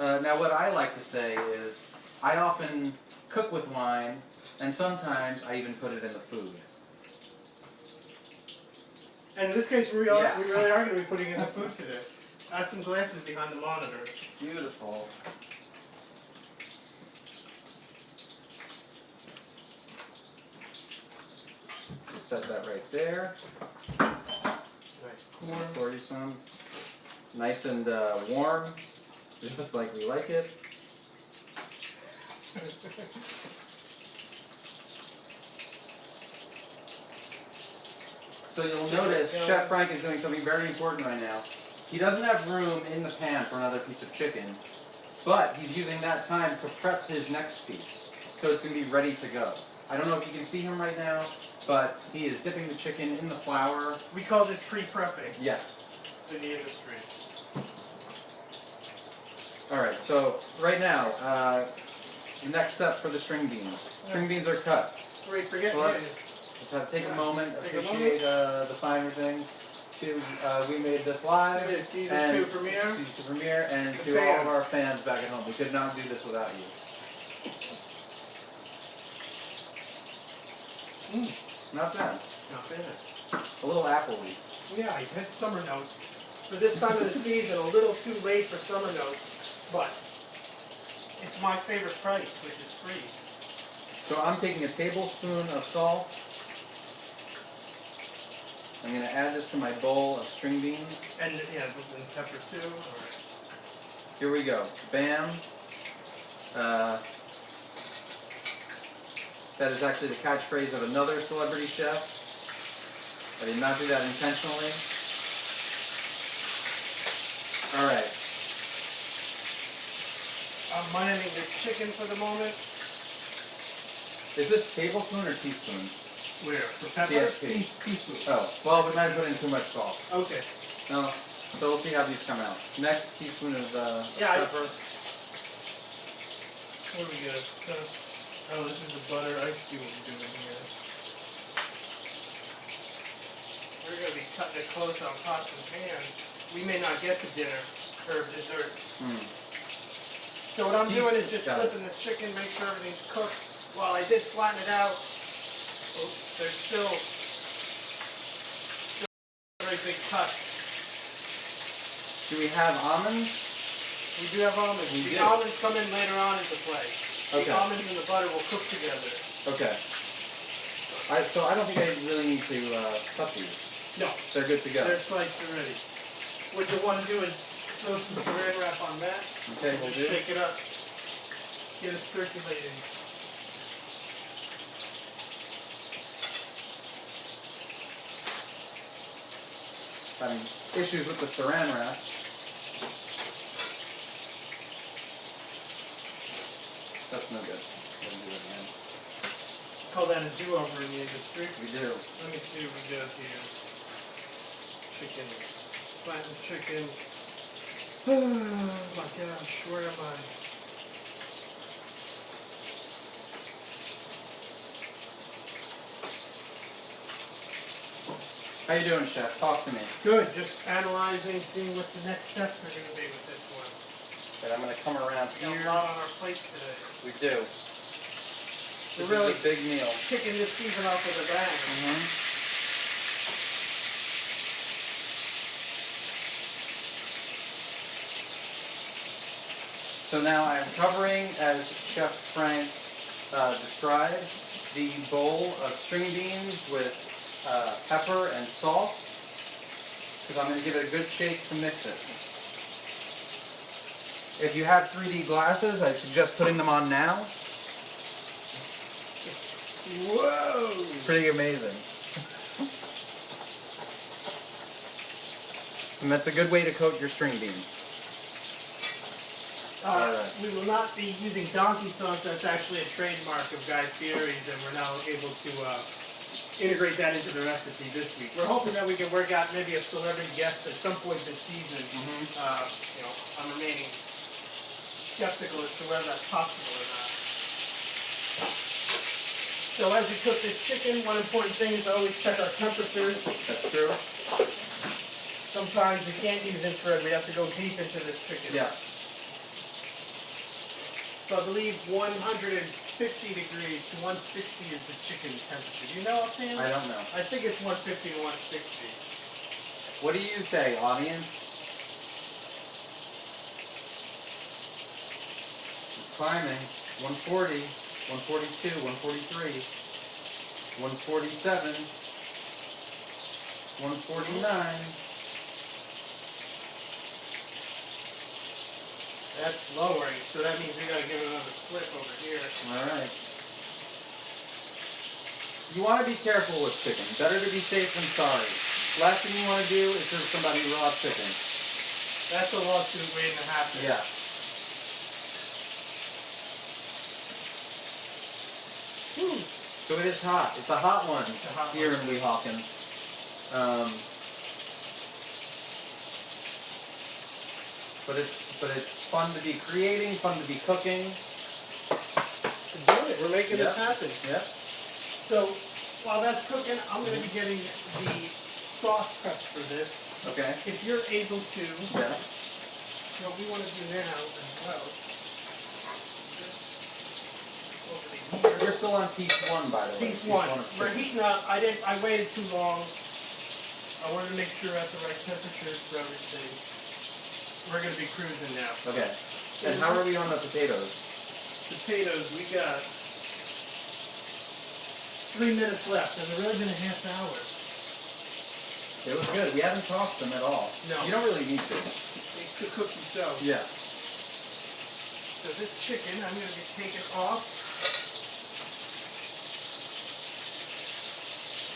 Now what I like to say is, I often cook with wine, and sometimes I even put it in the food. And in this case, we really Yeah. are going to be putting in the food today. Add some glasses behind the monitor. Beautiful. Just set that right there. Nice pour. Pour you some. Nice and warm, just like we like it. So you'll notice Chef Frank is doing something very important right now. He doesn't have room in the pan for another piece of chicken, but he's using that time to prep his next piece. So it's going to be ready to go. I don't know if you can see him right now, but he is dipping the chicken in the flour. We call this pre-prepping Yes. in the industry. Alright, so right now, the next step for the string beans. String beans are cut. Great, forget Well, you. let's have to take a moment, Take a appreciate the finer things. To we made this live. It is season and 2 premiere. Season 2 premiere, and The to all of fans. our fans back at home. We could not do this without you. Not bad. Not bad. A little appley. Yeah, I hit summer notes. For this time of the season, a little too late for summer notes, but It's my favorite price, which is free. So I'm taking a tablespoon of salt. I'm going to add this to my bowl of string beans. And yeah, and pepper too. Or... Here we go. Bam. That is actually the catchphrase of another celebrity chef. I did not do that intentionally. All right. I'm mining this chicken for the moment. Is this tablespoon or teaspoon? Where? For pepper? TSP. Teaspoon. Oh, well, we might have put in too much salt. Okay. No, so we'll see how these come out. Next, teaspoon of pepper. What do we got? Oh, this is the butter. I see what we're doing here. We're going to be cutting it close on pots and pans. We may not get to dinner or dessert. So what I'm doing is just flipping this chicken, make sure everything's cooked. While I did flatten it out, oops, there's still very big cuts. Do we have almonds? We do have almonds. The almonds come in later on into play. Okay. The almonds and the butter will cook together. Okay. So I don't think I really need to cut these. No. They're good to go. They're sliced already. What you want to do is throw some saran wrap on that. Okay, we'll do. Shake it up. Get it circulating. Having issues with the saran wrap. That's no good. We'll do it again. Call that a do-over in the industry. We do. Let me see what we got here. Chicken. Flattened chicken. Oh my gosh, where am I? How you doing, Chef? Talk to me. Good, just analyzing, seeing what the next steps are going to be with this one. Okay, I'm going to come around We got here. a lot on our plates today. We do. This We're really is a big meal. kicking this season off with a bang. So now I'm covering, as Chef Frank described, the bowl of string beans with pepper and salt, because I'm going to give it a good shake to mix it. If you have 3D glasses, I suggest putting them on now. Whoa! Pretty amazing. And that's a good way to coat your string beans. We will not be using donkey sauce. That's actually a trademark of Guy Fieri's, and we're now able to integrate that into the recipe this week. We're hoping that we can work out maybe a celebrity guest at some point this season. I'm remaining skeptical as to whether that's possible or not. So as we cook this chicken, one important thing is to always check our temperatures. That's true. Sometimes we can't use infrared. We have to go deep into this chicken. Yes. So I believe 150 degrees to 160 is the chicken temperature. Do you know offhand? I don't know. I think it's 150 to 160. What do you say, audience? It's climbing. 140, 142, 143, 147, 149. That's lowering, so that means we gotta give it another flip over here. Alright. You want to be careful with chicken. Better to be safe than sorry. Last thing you want to do is serve somebody raw chicken. That's a lawsuit waiting to happen. Yeah. Whew. So it is hot. It's a hot one It's a hot here one. in Weehawken. But it's fun to be creating, fun to be cooking. We're doing it. We're making this happen. Yep. So while that's cooking, I'm going to be getting the sauce prepped for this. Okay. If you're able to, Yes. what we want to do now as well, this over the heater. We're still on piece one, by the way. Piece one. of We're chicken. heating up. I waited too long. I wanted to make sure we're at the right temperatures for everything. We're going to be cruising now. Okay. And how are we on the potatoes? potatoes, we got 3 minutes left, and they've really been a half hour. It was good. We haven't tossed them at all. No. You don't really need to. They cook themselves. Yeah. So this chicken, I'm going to get taken off.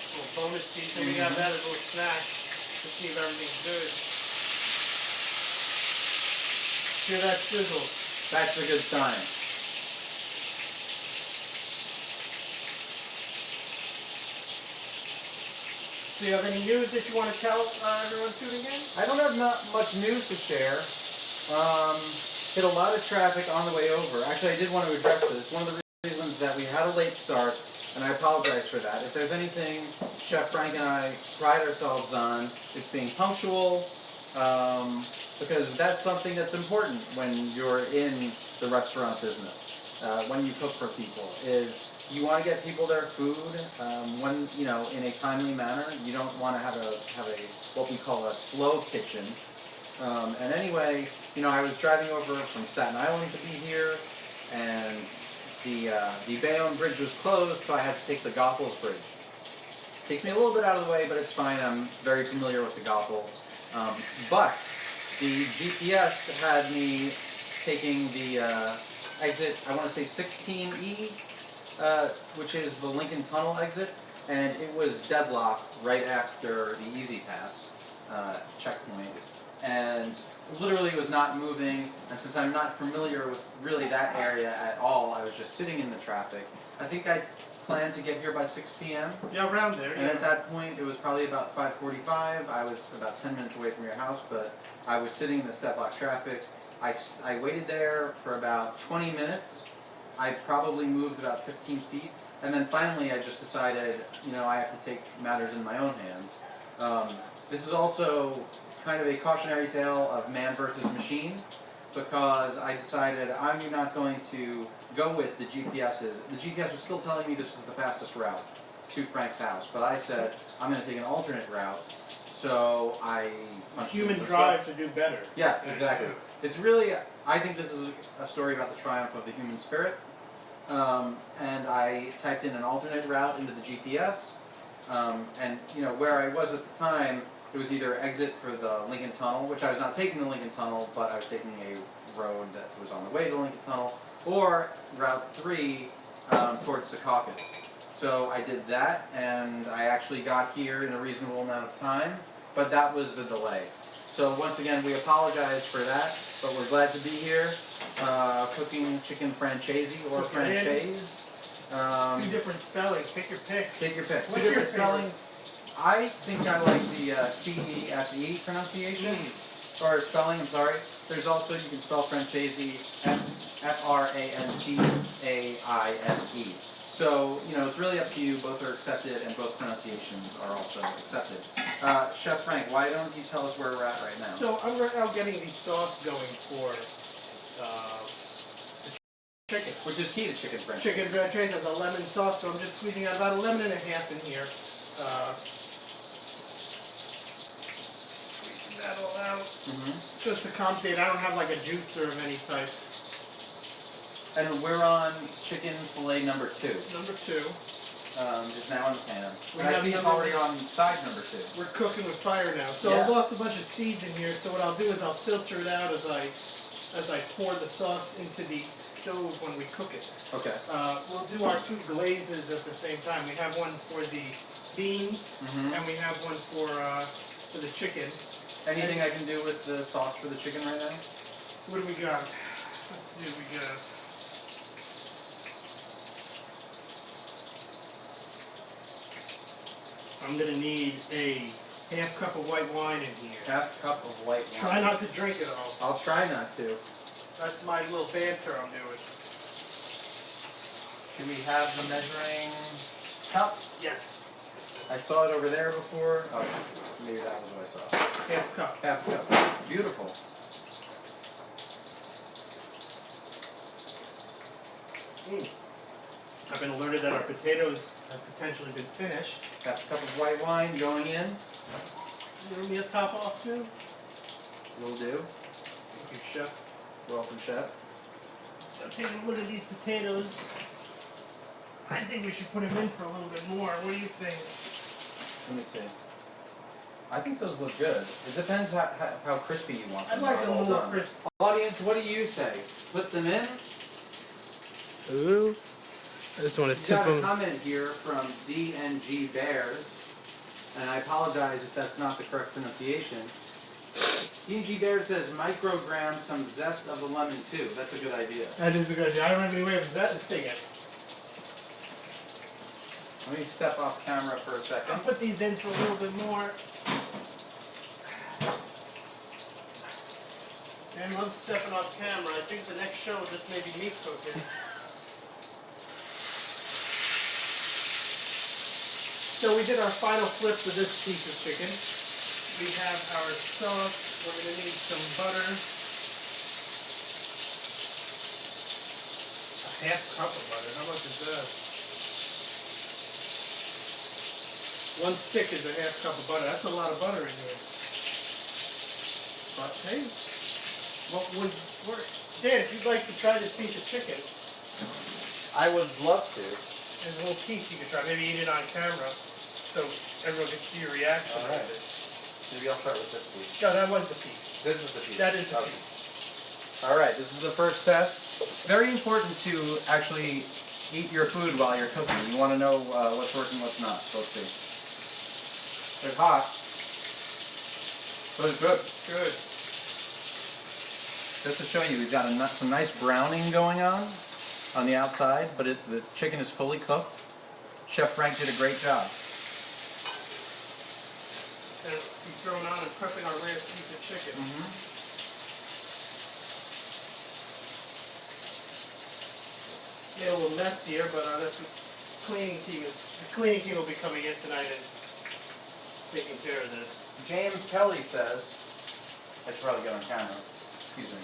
A little bonus piece, and we got that as a little snack to see if everything's good. Hear that sizzle? That's a good sign. Do you have any news that you want to tell everyone tuning in? I don't have not much news to share. Hit a lot of traffic on the way over. Actually, I did want to address this. One of the reasons that we had a late start, and I apologize for that. If there's anything Chef Frank and I pride ourselves on, it's being punctual, because that's something that's important when you're in the restaurant business, when you cook for people, is you want to get people their food when, you know, in a timely manner. You don't want to have a what we call a slow kitchen. And anyway, you know, I was driving over from Staten Island to be here, and the Bayonne Bridge was closed, so I had to take the Goethals Bridge. It takes me a little bit out of the way, but it's fine. I'm very familiar with the Goethals. But the GPS had me taking the exit, I want to say 16E, which is the Lincoln Tunnel exit, and it was deadlocked right after the Easy Pass checkpoint, and literally was not moving. And since I'm not familiar with really that area at all, I was just sitting in the traffic. I think I planned to get here by 6 p.m. Yeah, around there. And yeah. at that point, it was probably about 5:45. I was about 10 minutes away from your house, but I was sitting in the step-block traffic. I waited there for about 20 minutes. I probably moved about 15 feet, and then finally I just decided, you know, I have to take matters in my own hands. This is also kind of a cautionary tale of man versus machine, because I decided I'm not going to go with the GPS's. The GPS was still telling me this was the fastest route to Frank's house, but I said I'm going to take an alternate route, so I punched in Human some drive stuff. to do better. Yes, exactly. It's really, I think this is a story about the triumph of the human spirit. And I typed in an alternate route into the GPS, and you know where I was at the time, it was either exit for the Lincoln Tunnel, which I was not taking the Lincoln Tunnel, but I was taking a road that was on the way to the Lincoln Tunnel, or Route 3 towards Secaucus. So I did that, and I actually got here in a reasonable amount of time, but that was the delay. So once again, we apologize for that, but we're glad to be here. Cooking Chicken Francese or Francaise. Two different spellings. Pick your pick. Take your pick. What's Two your different favorite? spellings. I think I like the C-E-S-E pronunciation, or spelling, I'm sorry. There's also, you can spell Francaise F-R-A-N-C-A-I-S-E. So, you know, it's really up to you. Both are accepted, and both pronunciations are also accepted. Chef Frank, why don't you tell us where we're at right now? So I'm right now getting the sauce going for the chicken. Which is key to Chicken Francese. Chicken Francese has a lemon sauce, so I'm just squeezing out about 11 and a half in here. Squeezing that all out. Just to compensate, I don't have like a juicer of any type. And we're on chicken fillet number 2. Number 2. It's now in the pan. We And I have see it's number- already on side number 2. We're cooking with fire now. So Yeah. I lost a bunch of seeds in here, so what I'll do is I'll filter it out as I pour the sauce into the stove when we cook it. Okay. We'll do our 2 glazes at the same time. We have one for the beans, and we have one for the chicken. Anything I can do with the sauce for the chicken right now? What do we got? Let's see what we got. I'm going to need a half cup of white wine in here. Half cup of white wine. Try not to drink it all. I'll try not to. That's my little banter I'm doing. Do we have the measuring cup? Yes. I saw it over there before. Oh, maybe that was what I saw. Half cup. Half cup. Beautiful. I've been alerted that our potatoes have potentially been finished. Half a cup of white wine going in. Give me a top off too. Will do. Thank you, Chef. Welcome, chef. So taking a look at these potatoes. I think we should put them in for a little bit more. What do you think? Let me see. I think those look good. It depends how crispy you want them. I'd like them a little crispy. Audience, what do you say? Put them in? Ooh. I just want to tip Got a them. comment here from DNG Bears, and I apologize if that's not the correct pronunciation. DNG Bears says microgram some zest of the lemon too. That's a good idea. That is a good idea. I don't have any way of zesting it. Let me step off camera for a second. I'll put these in for a little bit more. And once stepping off camera, I think the next show will just maybe me cooking. So we did our final flips of this piece of chicken. We have our sauce. We're going to need some butter. A half cup of butter. How much is that? 1 stick is a half cup of butter. That's a lot of butter in here. But hey, what would work? Dan, if you'd like to try this piece of chicken, I would love to. there's a little piece you could try. Maybe eat it on camera so everyone can see your reaction. All right. With it. Maybe I'll start with this piece. No, that was the piece. This is the piece. That is the Okay. piece. All right, this is the first test. Very important to actually eat your food while you're cooking. You want to know what's working, what's not. So let's see. It's hot. But it's good. Good. Just to show you, we've got some nice browning going on the outside, but the chicken is fully cooked. Chef Frank did a great job. And be thrown on and prepping our last piece of chicken. Get a little messier, but that's what the cleaning team will be coming in tonight and taking care of this. James Kelly says, I should probably get on camera. Excuse me.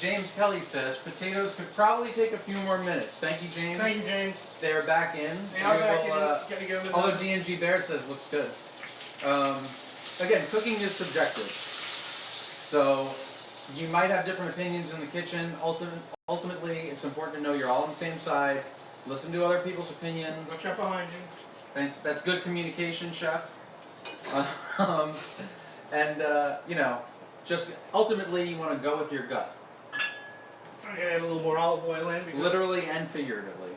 James Kelly says potatoes could probably take a few more minutes. Thank you, James. Thank you, James. They are back in. They are back in. Gotta give them Although another- DNG Bear says looks good. Again, cooking is subjective. So you might have different opinions in the kitchen. Ultimately, it's important to know you're all on the same side. Listen to other people's opinions. Watch out behind you. Thanks. That's good communication, chef. You know, just ultimately you want to go with your gut. I'm gonna add a little more olive oil in. Because Literally and figuratively.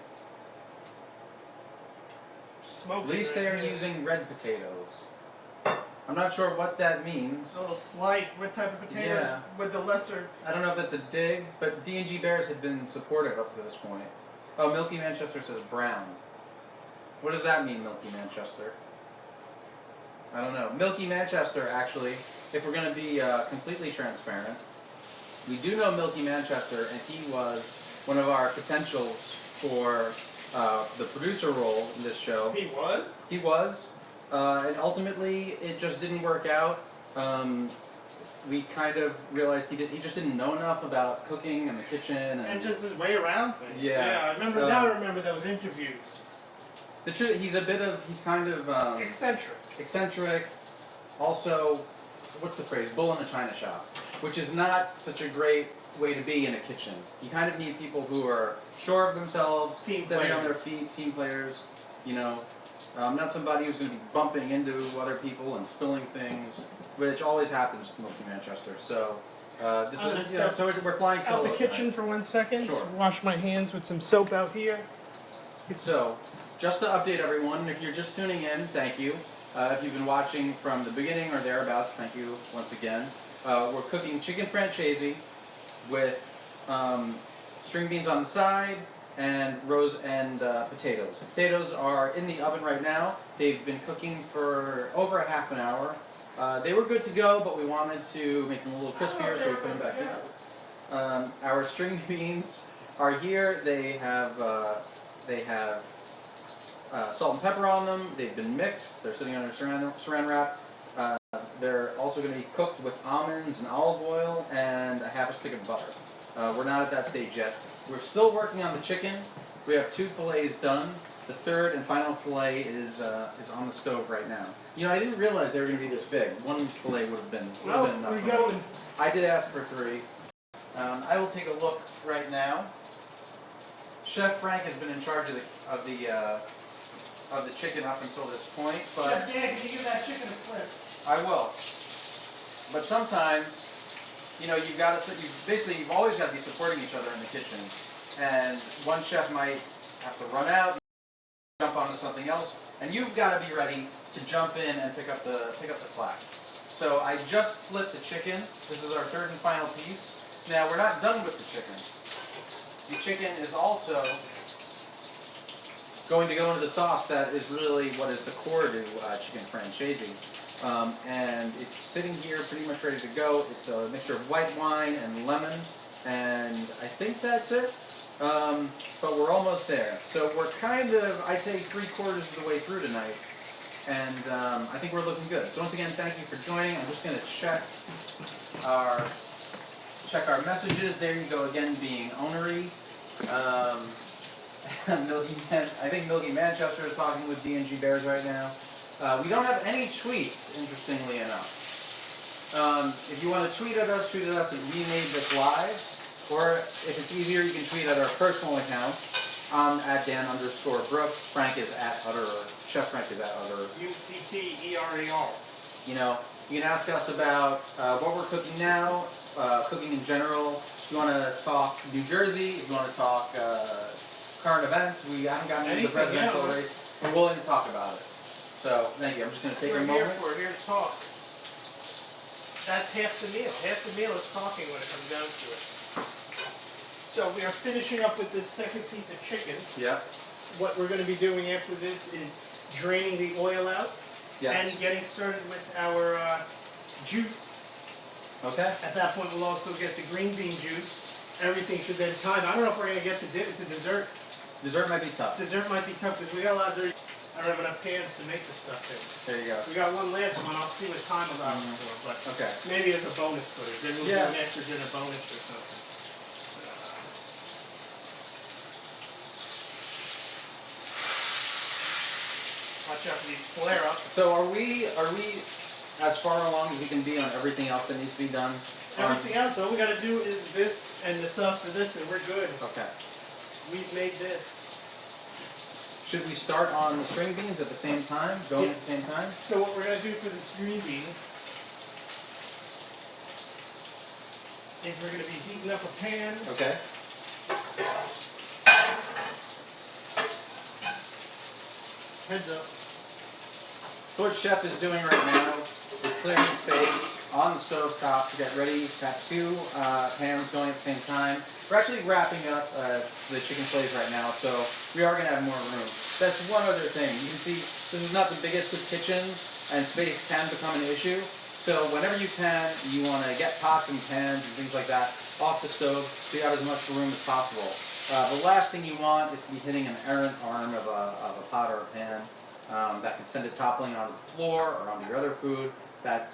smoking At least right they are here. using red potatoes. I'm not sure what that means. A little slight. What type of potatoes? Yeah. With the lesser. I don't know if that's a dig, but D&G Bears had been supportive up to this point. Oh, Milky Manchester says brown. What does that mean, Milky Manchester? I don't know. Milky Manchester, actually, if we're going to be completely transparent, we do know Milky Manchester, and he was one of our potentials for the producer role in this show. He was? He was. And ultimately, it just didn't work out. We kind of realized he just didn't know enough about cooking and the kitchen. And just his way around things. Yeah. I remember. Now I remember those interviews. The truth, he's kind of eccentric. Also, what's the phrase? Bull in a china shop, which is not such a great way to be in a kitchen. You kind of need people who are sure of themselves, steady on their feet, team players. You know, not somebody who's going to be bumping into other people and spilling things, which always happens to Milky Manchester. So this is so we're flying solo. Out the kitchen tonight. for 1 second. Sure. Wash my hands with some soap out here. So, just to update everyone, if you're just tuning in, thank you. If you've been watching from the beginning or thereabouts, thank you once again. We're cooking chicken francese with string beans on the side and potatoes. The potatoes are in the oven right now. They've been cooking for over a half an hour. They were good to go, but we wanted to make them a little crispier, so we put them back in. Our string beans are here. They have salt and pepper on them. They've been mixed. They're sitting under saran wrap. They're also going to be cooked with almonds and olive oil and a half a stick of butter. We're not at that stage yet. We're still working on the chicken. We have 2 fillets done. The third and final fillet is on the stove right now. You know, I didn't realize they were going to be this big. 1 fillet would have been enough. Well, we go. I did ask for 3. I will take a look right now. Chef Frank has been in charge of the chicken up until this point, but Chef Dan, can you give that chicken a flip? I will. But sometimes, you know, you've always got to be supporting each other in the kitchen, and one chef might have to run out, jump onto something else, and you've got to be ready to jump in and pick up the slack. So I just flipped the chicken. This is our third and final piece. Now we're not done with the chicken. The chicken is also going to go into the sauce that is really what is the core to Chicken Francese. And it's sitting here pretty much ready to go. It's a mixture of white wine and lemon, and I think that's it. But we're almost there. So we're kind of, I'd say, 3/4 of the way through tonight. And I think we're looking good. So once again, thank you for joining. I'm just going to check our messages. There you go again, being onery. I think Milky Manchester is talking with D&G Bears right now. We don't have any tweets, interestingly enough. If you want to tweet at us at We Made This Live. Or if it's easier, you can tweet at our personal accounts. I'm at Dan_Brooks. Frank is at Utterer. Chef Frank is at Utterer. UTTERER. You know, you can ask us about what we're cooking now, cooking in general. If you want to talk New Jersey, if you want to talk current events, we haven't gotten into the presidential race. We're willing to talk about it. So, thank you. I'm just going to take a moment. We're here to talk. That's half the meal. Half the meal is talking when it comes down to it. So we are finishing up with this second piece of chicken. Yeah. What we're going to be doing after this is draining the oil out. Yes. And getting started with our juice. Okay. At that point, we'll also get the green bean juice. Everything should then time. I don't know if we're going to get to dessert. Dessert might be tough. Dessert might be tough because we got a lot of dirty. I don't have enough pans to make the stuff in. There you go. We got one last one. I'll see what time allows for, but okay. Maybe it's a bonus footage. Then we'll do an extra dinner bonus or something. Watch out for these flare-ups. So are we as far along as we can be on everything else that needs to be done? Everything else, all we got to do is this and the sauce for this, and we're good. Okay. We've made this. Should we start on the string beans at the same time? Going at the same time? So what we're going to do for the string beans is we're going to be heating up a pan. Okay. Heads up. So what Chef is doing right now is clearing space on the stove top to get ready to have two pans going at the same time. We're actually wrapping up the chicken fillets right now, so we are going to have more room. That's one other thing. You can see this is not the biggest of kitchens, and space can become an issue. So whenever you can, you want to get pots and pans and things like that off the stove so you have as much room as possible. The last thing you want is to be hitting an errant arm of a pot or a pan that can send it toppling onto the floor or onto your other food. That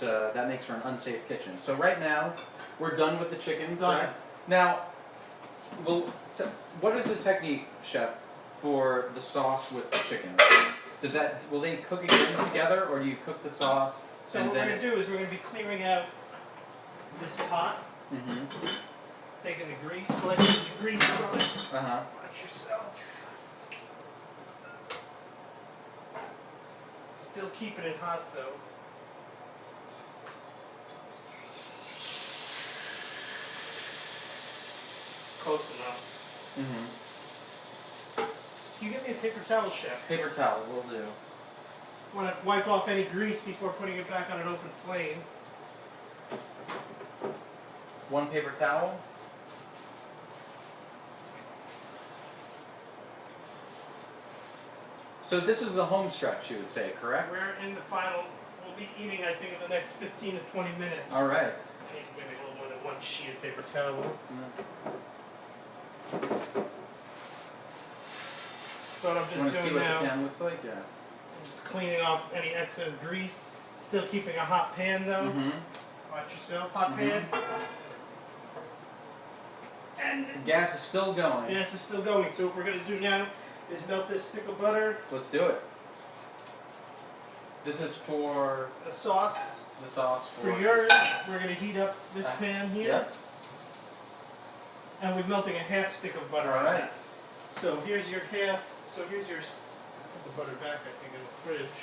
makes for an unsafe kitchen. So right now, we're done with the chicken. Correct? Now, what is the technique, Chef, for the sauce with the chicken? Will they cook again together, or do you cook the sauce? So what we're going to do is we're going to be clearing out this pot. Mm-hmm. Taking the grease, collecting the grease from it. Uh-huh. Watch yourself. Still keeping it hot though. Close enough. Mm-hmm. Can you get me a paper towel, Chef? Paper towel, will do. Want to wipe off any grease before putting it back on an open flame. One paper towel. So this is the home stretch, you would say, correct? We're in the final. We'll be eating, I think, in the next 15 to 20 minutes. All right. I need maybe a little more than one sheet of paper towel. So what I'm just Want to see doing what now, the pan looks like? Yeah. I'm just cleaning off any excess grease. Still keeping a hot pan though. Mm-hmm. Watch yourself, hot pan. And gas is still going. gas is still going. So what we're going to do now is melt this stick of butter. Let's do it. This is for The sauce. the sauce For yours, we're going to heat up this pan here. Yep. And we're melting a half stick of butter. All right. So here's your half. So here's your. Put the butter back, I think, in the fridge.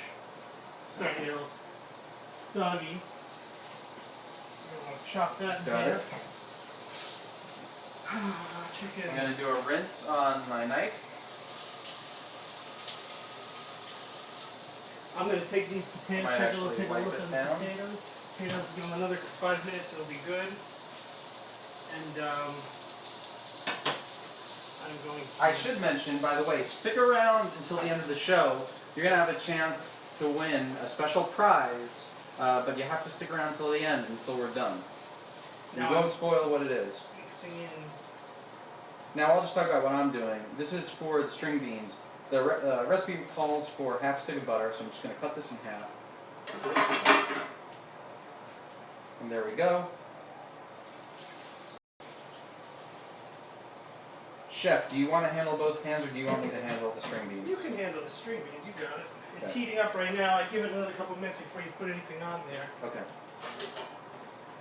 Starting to get a little soggy. I'm gonna chop that down. Chicken. I'm gonna do a rinse on my knife. I'm gonna take these potatoes. Take a look at the potatoes. Potatoes, give them another 5 minutes. It'll be good. And I'm going. I should mention, by the way, stick around until the end of the show. You're gonna have a chance to win a special prize, but you have to stick around until the end, until we're done. You won't spoil what it is. Mixing in. Now I'll just talk about what I'm doing. This is for the string beans. The recipe calls for half a stick of butter, so I'm just going to cut this in half. And there we go. Chef, do you want to handle both pans, or do you want me to handle the string beans? You can handle the string beans. You got it. It's heating up right now. I'd give it another couple minutes before you put anything on there. Okay.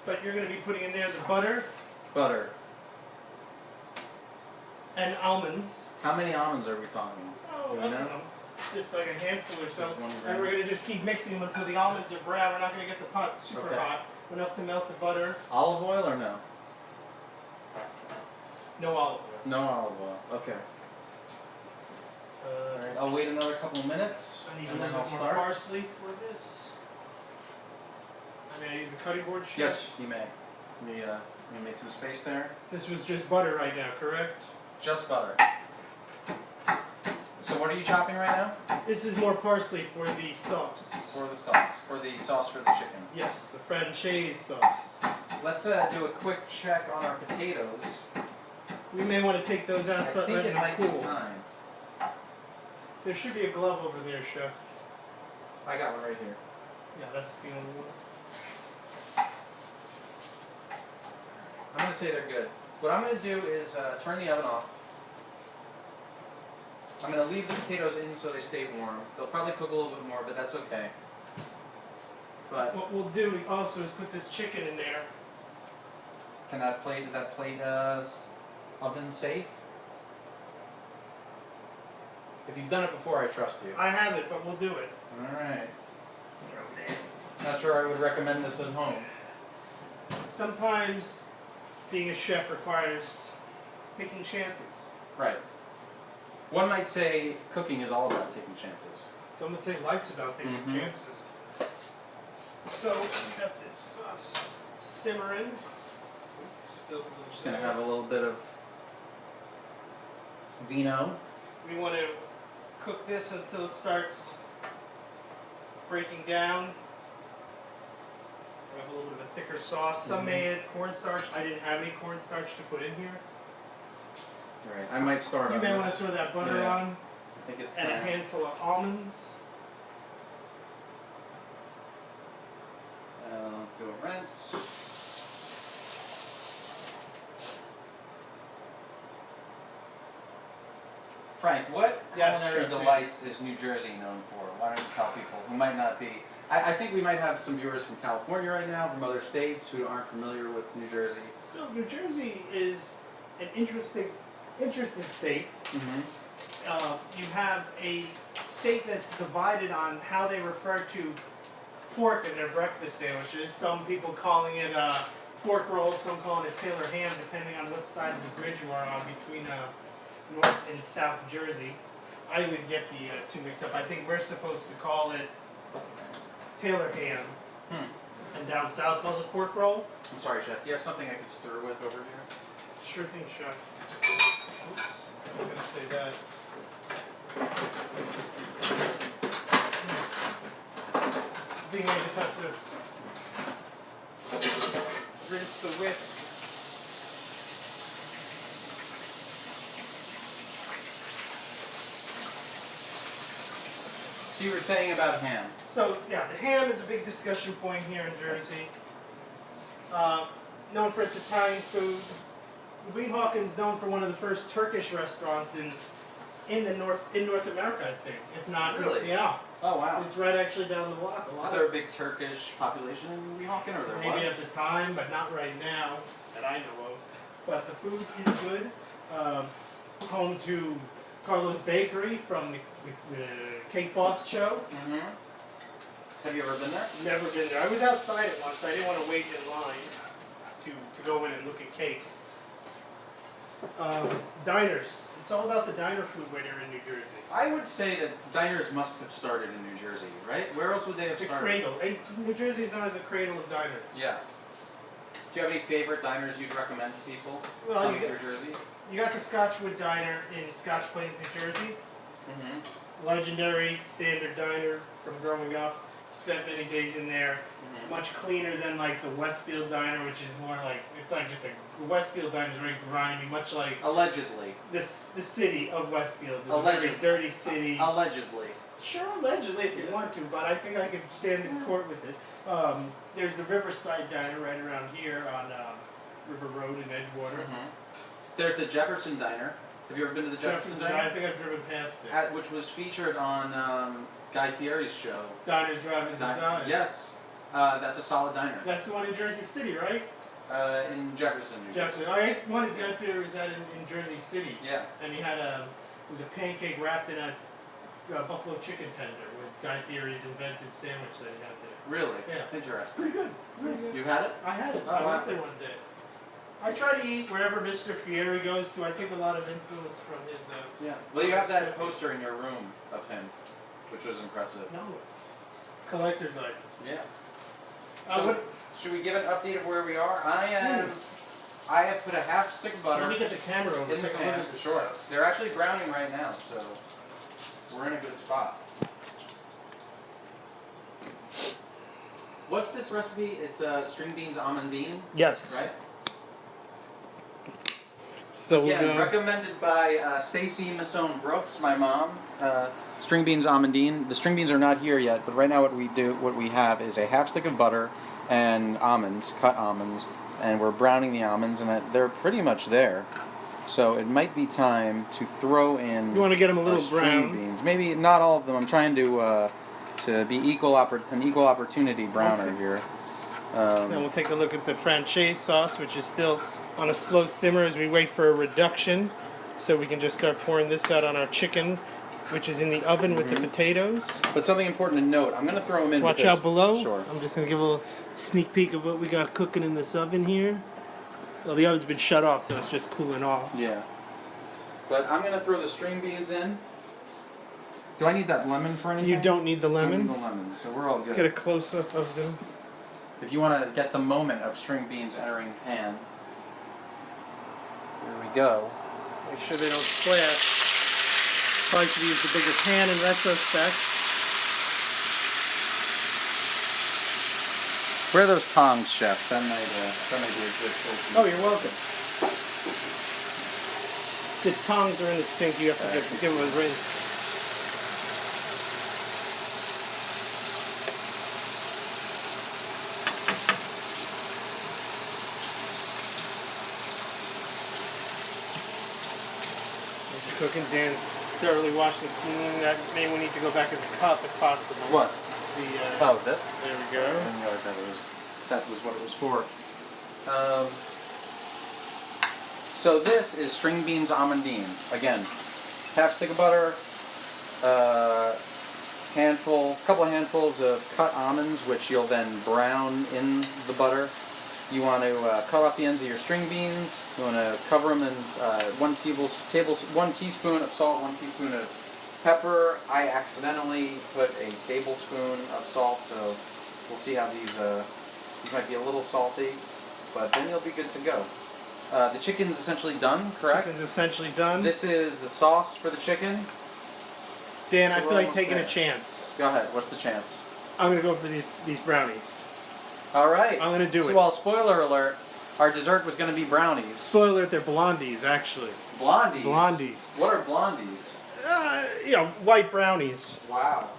But you're going to be putting in there the butter. Butter. And almonds. How many almonds are we talking? Oh, I don't know. Just like a handful or so. Just and we're going to just keep mixing them until the almonds are brown. We're not going to get the pot super hot. Enough to melt the butter. Olive oil or no? No olive oil. No olive oil. Okay. Alright, I'll wait another couple of minutes. I need a little bit more parsley for this. May I use the cutting board? Chef? Yes, you may. Let me make some space there. This was just butter right now, correct? Just butter. So what are you chopping right now? This is more parsley for the sauce. For the sauce. For the sauce for the chicken. Yes, the Francaise sauce. Let's do a quick check on our potatoes. We may want to take those out I think it might be time. There should be a glove over there, Chef. I got one right here. Yeah, that's the only one. I'm going to say they're good. What I'm going to do is turn the oven off. I'm going to leave the potatoes in so they stay warm. They'll probably cook a little bit more, but that's okay. But what we'll do also is put this chicken in there. Can that plate, is that plate oven safe? If you've done it before, I trust you. I haven't, but we'll do it. Alright. Not sure I would recommend this at home. Sometimes being a chef requires taking chances. Right. One might say cooking is all about taking chances. Some would say life's about taking chances. So we got this sauce simmering. Just going to have a little bit of vino. We want to cook this until it starts breaking down. We have a little bit of a thicker sauce. Some may add cornstarch. I didn't have any cornstarch to put in here. Alright, I might start on this. You may want to throw that butter on. I think it's and a handful of almonds. Do a rinse. Frank, what culinary delights is New Jersey known for? Why don't you tell people who might not be... I think we might have some viewers from California right now, from other states who aren't familiar with New Jersey. So New Jersey is an interesting state. You have a state that's divided on how they refer to pork in their breakfast sandwiches. Some people calling it pork rolls, some calling it Taylor ham, depending on what side of the bridge you are on between North and South Jersey. I always get the two mixed up. I think we're supposed to call it Taylor ham. And down south calls it pork roll. I'm sorry, Chef. Do you have something I could stir with over here? Sure thing, Chef. Oops, I was going to say that. I think I just have to rinse the whisk. So you were saying about ham. So yeah, the ham is a big discussion point here in Jersey. Known for its Italian food. Weehawken's known for one of the first Turkish restaurants in North America, I think. If not, really? Yeah. Oh wow. It's right actually down the block. Is there a big Turkish population in Weehawken, or there maybe was? at the time, but not right now that I know of. but the food is good. Home to Carlos Bakery from the Cake Boss show. Mm-hmm. Have you ever been there? Never been there. I was outside it once. I didn't want to wait in line to go in and look at cakes. Diners. It's all about the diner food when you're in New Jersey. I would say that diners must have started in New Jersey, right? Where else would they have The started? cradle. New Jersey is known as the cradle of diners. Yeah. Do you have any favorite diners you'd recommend to people coming through Jersey? You got the Scotchwood Diner in Scotch Plains, New Jersey. Mm-hmm. Legendary standard diner from growing up. Spent many days in there. Mm-hmm. Much cleaner than like the Westfield Diner, which is more like, it's like just like, the Westfield Diner is very grimy, much like Allegedly. the city of Westfield is Allegedly. a very dirty city. Allegedly. Sure, allegedly if you want to, but I think I could stand in court with it. There's the Riverside Diner right around here on River Road in Edgewater. Mm-hmm. There's the Jefferson Diner. Have you ever been to the Jefferson Diner? I think I've driven past it. Which was featured on Guy Fieri's show. Diners, Drive-Ins, and Dives. Yes. That's a solid diner. That's the one in Jersey City, right? In Jefferson, New Jersey. Jefferson. I ate one at Guy Fieri was at in Jersey City. Yeah. And he had it was a pancake wrapped in a buffalo chicken tender. It was Guy Fieri's invented sandwich that he had there. Really? Yeah. Interesting. Pretty good. Pretty good. You've had it? I had it. Oh, I wow. went there one day. I try to eat wherever Mr. Fieri goes to. I take a lot of influence from his. Yeah. Well, you have that poster in your room of him, which was impressive. No, it's collector's items. Yeah. So, should we give an update of where we are? I have put a half stick of butter Let me get the camera over. in the Take a look pan. at this Sure. stuff. They're actually browning right now, so we're in a good spot. What's this recipe? It's string beans amandine, Yes. right? So we're Again, going. recommended by Stacy Masson Brooks, my mom. String beans amandine. The string beans are not here yet, but right now what we have is a half stick of butter and almonds, cut almonds, and we're browning the almonds, and they're pretty much there. So it might be time to throw in. You want to get them a little string brown. beans. Maybe not all of them. I'm trying to be an equal opportunity browner Okay. here. Then we'll take a look at the Francaise sauce, which is still on a slow simmer as we wait for a reduction. So we can just start pouring this out on our chicken, which is in the oven with the potatoes. But something important to note, I'm going to throw them in. Watch because, out below. Sure. I'm just going to give a little sneak peek of what we got cooking in this oven here. Well, the oven's been shut off, so it's just cooling off. Yeah. But I'm going to throw the string beans in. Do I need that lemon for anything? You don't need the I don't lemon. need the lemon, so we're all Let's good. get a close-up of them. If you want to get the moment of string beans entering the pan, here we go. Make sure they don't splash. Probably should use the bigger pan in retrospect. Where are those tongs, chef? That might be a good tool. Oh, you're welcome. The tongs are in the sink. You have to give them a rinse. It's cooking. Dan's thoroughly washed and clean. That may we need to go back in the cup if possible. What? The Oh, this? there we I go. didn't realize that was what it was for. So this is string beans amandine. Again, half stick of butter, couple handfuls of cut almonds, which you'll then brown in the butter. You want to cut off the ends of your string beans. You want to cover them in 1 teaspoon of salt, 1 teaspoon of pepper. I accidentally put a tablespoon of salt, so we'll see how these might be a little salty, but then you'll be good to go. The chicken's essentially done, correct? Chicken's essentially done. This is the sauce for the chicken. Dan, So I we're feel like almost taking there. a chance. Go ahead, what's the chance? I'm gonna go for these brownies. Alright. I'm gonna do it. Well, spoiler alert, our dessert was going to be brownies. Spoiler: they're blondies, actually. Blondies? Blondies. What are blondies? White brownies. Wow.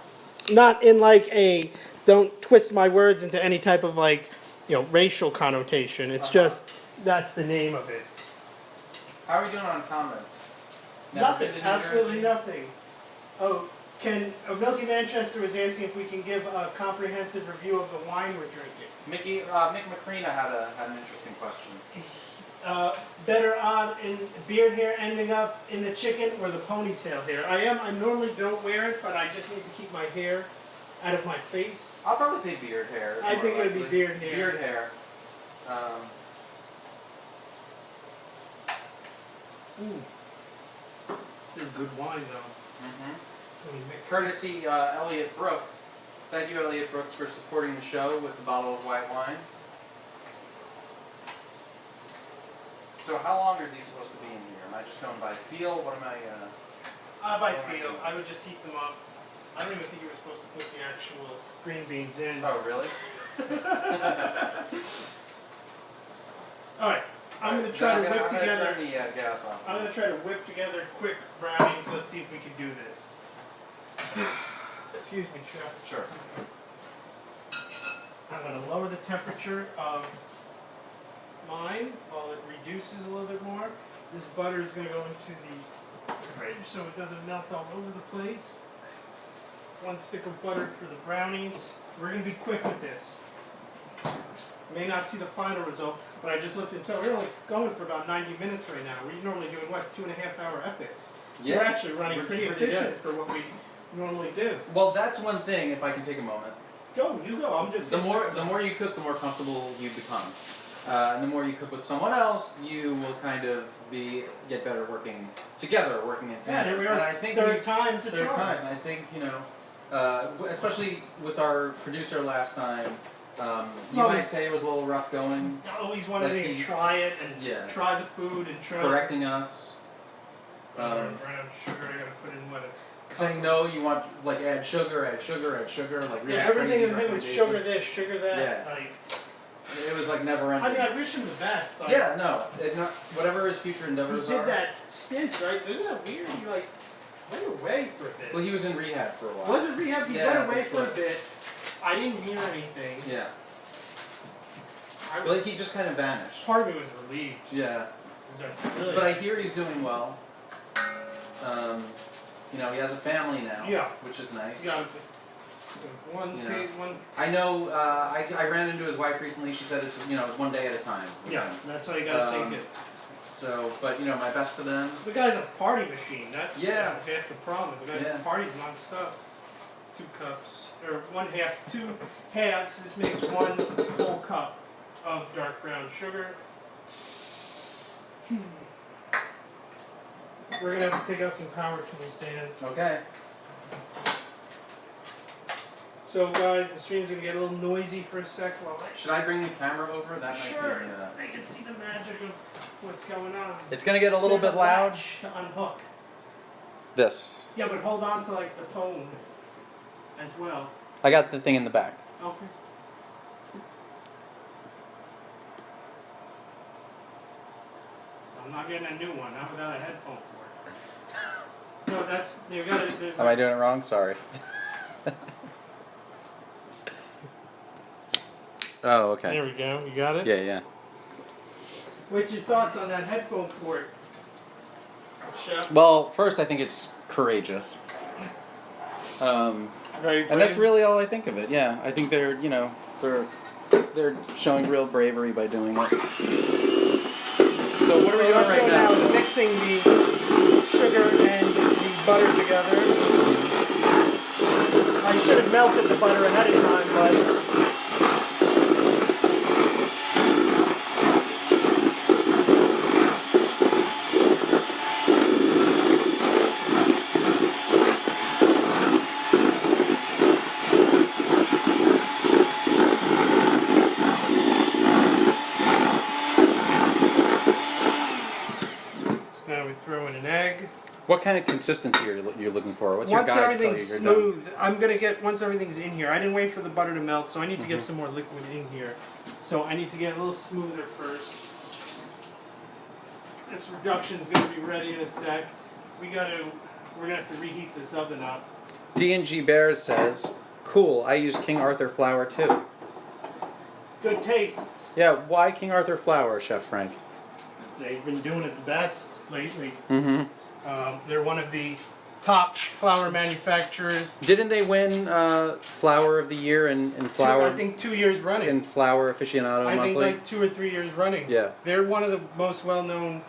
Not in like a. Don't twist my words into any type of like, racial connotation. It's just that's the name of it. How are we doing on comments? Never Nothing. been to New Absolutely Jersey? nothing. Oh, Milky Manchester was asking if we can give a comprehensive review of the wine we're drinking. Mick Macrina had an interesting question. better on in beard hair ending up in the chicken or the ponytail hair? I normally don't wear it, but I just need to keep my hair out of my face. I'll probably say beard hair. I think it would be beard hair. Beard hair. Ooh. This is good wine, though. Courtesy Elliot Brooks. Thank you, Elliot Brooks, for supporting the show with the bottle of white wine. So how long are these supposed to be in here? Am I just going by feel? What am I... By feel. I would just heat them up. I don't even think you were supposed to put the actual green beans in. Oh, really? Alright. I'm going to try to whip together... Turn the gas off. I'm going to try to whip together quick brownies. Let's see if we can do this. Excuse me, Chef. Sure. I'm going to lower the temperature of mine while it reduces a little bit more. This butter is going to go into the fridge so it doesn't melt all over the place. 1 stick of butter for the brownies. We're going to be quick with this. You may not see the final result, but I just looked and saw we're only going for about 90 minutes right now. We're normally doing, what, 2.5-hour epics? So yeah, we're actually running pretty efficient for what we normally do. Well, that's one thing, if I can take a moment. Go, you go. I'm just... The more you cook, the more comfortable you become. And the more you cook with someone else, you will kind of get better working together, working in tandem. Yeah, here we are. And I think third time's a third charm. time. I think, you know, especially with our producer last time, you might say it was a little rough going. I always wanted me to try it and try the food and try... Correcting us. Brown sugar, I gotta put in what? Saying no, you want, like, add sugar, like really everything crazy is with sugar this, sugar that. Yeah. Like, it was like never ending. I mean, I wish him the best. Like, yeah, no, whatever his future endeavors he did are. that stint, right? Isn't that weird? He like went away for a bit. Well, he was in rehab for a while. Was it rehab? He went away for a bit. I didn't hear anything. Yeah. Well, he just kind of vanished. Part of me was relieved. Yeah. Really? But I hear he's doing well. You know, he has a family now. Yeah. Which is nice. Yeah. One. I know. I ran into his wife recently. She said it's it's 1 day at a time. Yeah, that's how you gotta take it. So, but my best to them. The guy's a party machine. That's half the problem. The guy parties non-stop. 2 cups or 1/2, 2 halves. This makes 1 whole cup of dark brown sugar. We're gonna have to take out some power tools, Dan. Okay. So guys, the stream's gonna get a little noisy for a sec while Should I bring the camera over? That might sure. be, I can see the magic of what's going on. It's gonna get a little bit loud. To unhook. This. Yeah, but hold on to like the phone as well. I got the thing in the back. Okay. I'm not getting a new one, not without a headphone cord. No, that's you got it. Am I doing it wrong? Sorry. Oh, okay. There we go. You got it? Yeah. What's your thoughts on that headphone port, Chef? Well, first I think it's courageous. Very brave. And that's really all I think of it. Yeah, I think they're they're showing real bravery by doing it. So what are we doing right now? Is mixing the sugar and the butter together. I should have melted the butter ahead of time, but. What kind of consistency are you looking for? What's your guide to tell you you're Once everything's smooth, once everything's in here. I didn't wait for the butter to melt, so I need to get some more liquid in here. So I need to get a little smoother first. This reduction's gonna be ready in a sec. We're gonna have to reheat this oven up. D&G Bears says, "Cool. I use King Arthur flour too." Good tastes. Yeah. Why King Arthur flour, Chef Frank? They've been doing it the best lately. Mm-hmm. They're one of the top flour manufacturers. Didn't they win Flour of the Year and Flour? I think 2 years running. And Flour Aficionado I Monthly? think like 2 or 3 years running. Yeah. They're one of the most well-known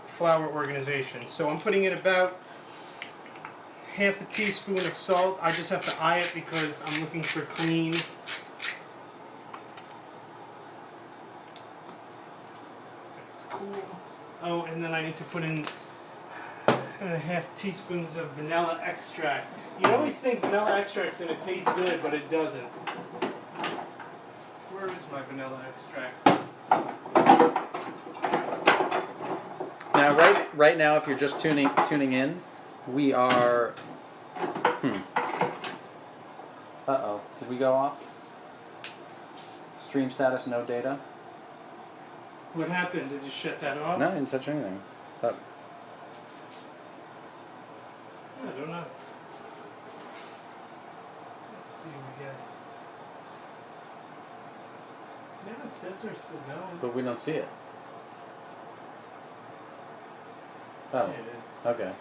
flour organizations. So I'm putting in about half a teaspoon of salt. I just have to eye it because I'm looking for clean. That's cool. Oh, and then I need to put in 1.5 teaspoons of vanilla extract. You always think vanilla extract's gonna taste good, but it doesn't. Where is my vanilla extract? Now, right now, if you're just tuning in, we are. Uh-oh. Did we go off? Stream status, no data. What happened? Did you shut that off? No, I didn't touch anything. I don't know. Let's see what we got. Yeah, it says we're still going. But we don't see it. Oh. Yeah, it is. Okay.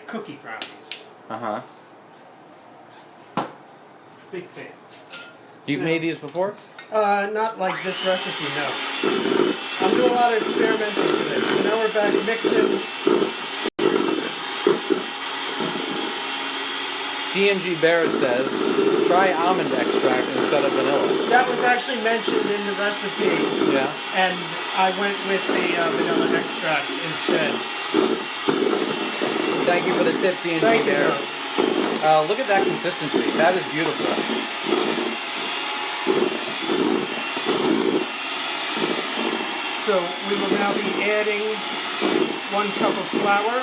Cookie brownies. Uh-huh. Big fan. You've made these before? Not like this recipe, no. I'm doing a lot of experimenting today. So now we're back mixing. D&G Barrett says, try almond extract instead of vanilla. That was actually mentioned in the recipe. Yeah. And I went with the vanilla extract instead. Thank you for the tip, D&G Barrett. Look at that consistency. That is beautiful. So we will now be adding 1 cup of flour.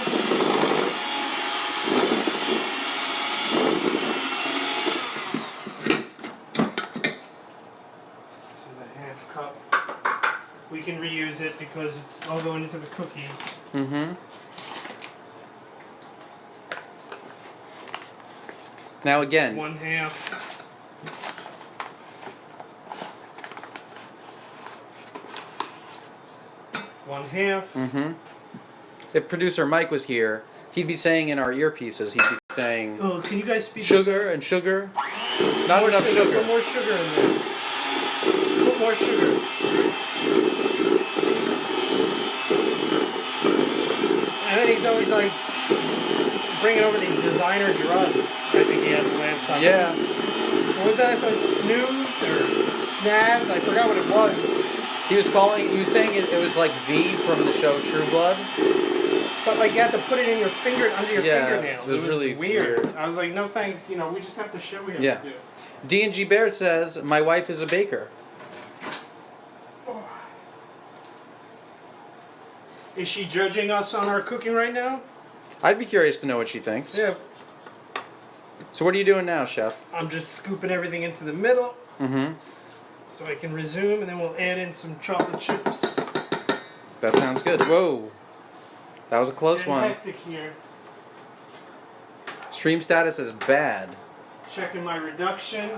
This is a 1/2 cup. We can reuse it because it's all going into the cookies. Mm-hmm. Now again. 1/2. Mm-hmm. If producer Mike was here, he'd be saying in our earpieces, he'd be saying, oh, can you guys speak sugar and sugar? Not more enough sugar. Put more sugar in there. Put more sugar. And then he's always like bringing over these designer drugs. I think he had the last time. Yeah. What was that? Like snooze or snaz? I forgot what it was. He was saying it was like V from the show True Blood. But like you have to put it in your finger, under your fingernails. It was really weird. I was like, no thanks, we just have to show we have to do. D&G Bear says, my wife is a baker. Is she judging us on our cooking right now? I'd be curious to know what she thinks. Yeah. So what are you doing now, Chef? I'm just scooping everything into the middle. Mm-hmm. So I can resume, and then we'll add in some chocolate chips. That sounds good. Whoa. That was a close one. Hectic here. Stream status is bad. Checking my reduction.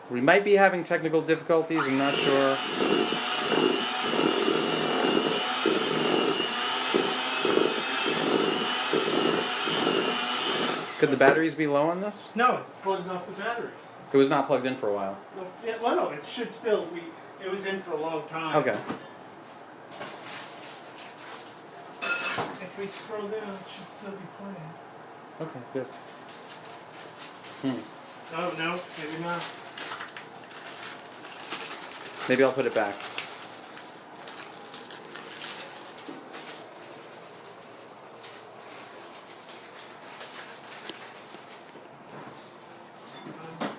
We might be having technical difficulties, I'm not sure. Could the batteries be low on this? No, it plugs off the battery. It was not plugged in for a while. No, it should still be. It was in for a long time. Okay. If we scroll down, it should still be playing. Okay, good. Oh, no, maybe not. Maybe I'll put it back.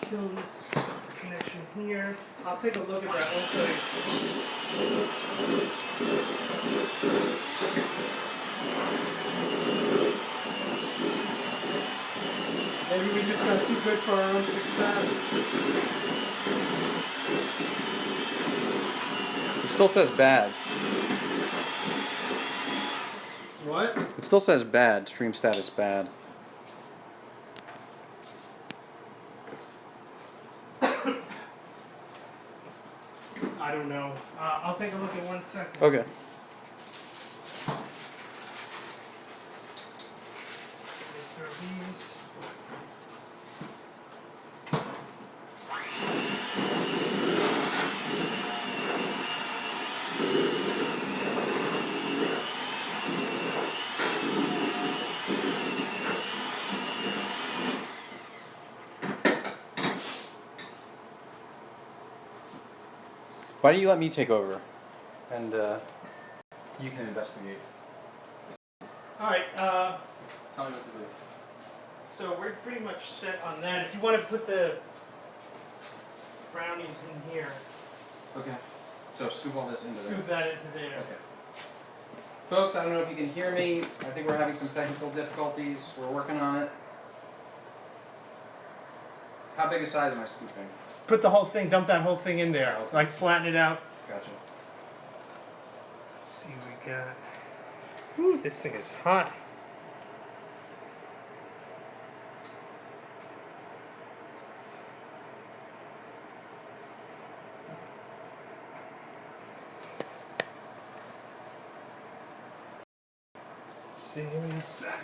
Kill this connection here. I'll take a look at that also. Maybe we just got too good for our own success. It still says bad. What? It still says bad. Stream status bad. I don't know. I'll take a look in 1 second. Okay. Throw these. Why don't you let me take over, and you can investigate. All right. Tell me what to do. So we're pretty much set on that. If you want to put the brownies in here, Okay. So scoop all this into there. scoop that into there. Okay. Folks, I don't know if you can hear me. I think we're having some technical difficulties. We're working on it. How big a size am I scooping? Put the whole thing, dump that whole thing in there. Okay. Like flatten it out. Gotcha. Let's see what we got. Ooh, this thing is hot. Let's see, give me a sec.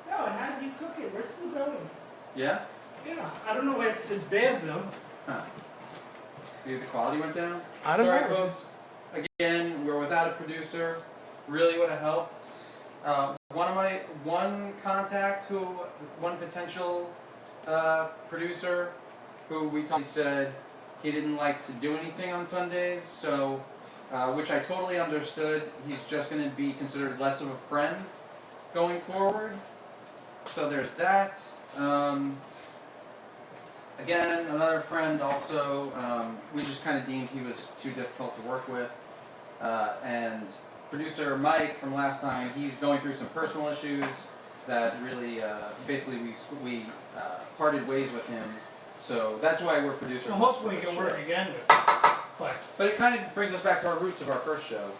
No, it has you cooking. We're still going. Yeah? Yeah, I don't know why it's as bad though. Huh. Maybe the quality went down? I don't Sorry, know. folks. Again, we're without a producer. Really would have helped. One contact who, one potential producer who we talked, said he didn't like to do anything on Sundays, so, which I totally understood. He's just going to be considered less of a friend going forward. So there's that. Again, another friend also, we just kind of deemed he was too difficult to work with. And producer Mike from last time, he's going through some personal issues that really, basically we parted ways with him. So that's why we're producer. So hopefully we can work again with it. But it kind of brings us back to our roots of our first show.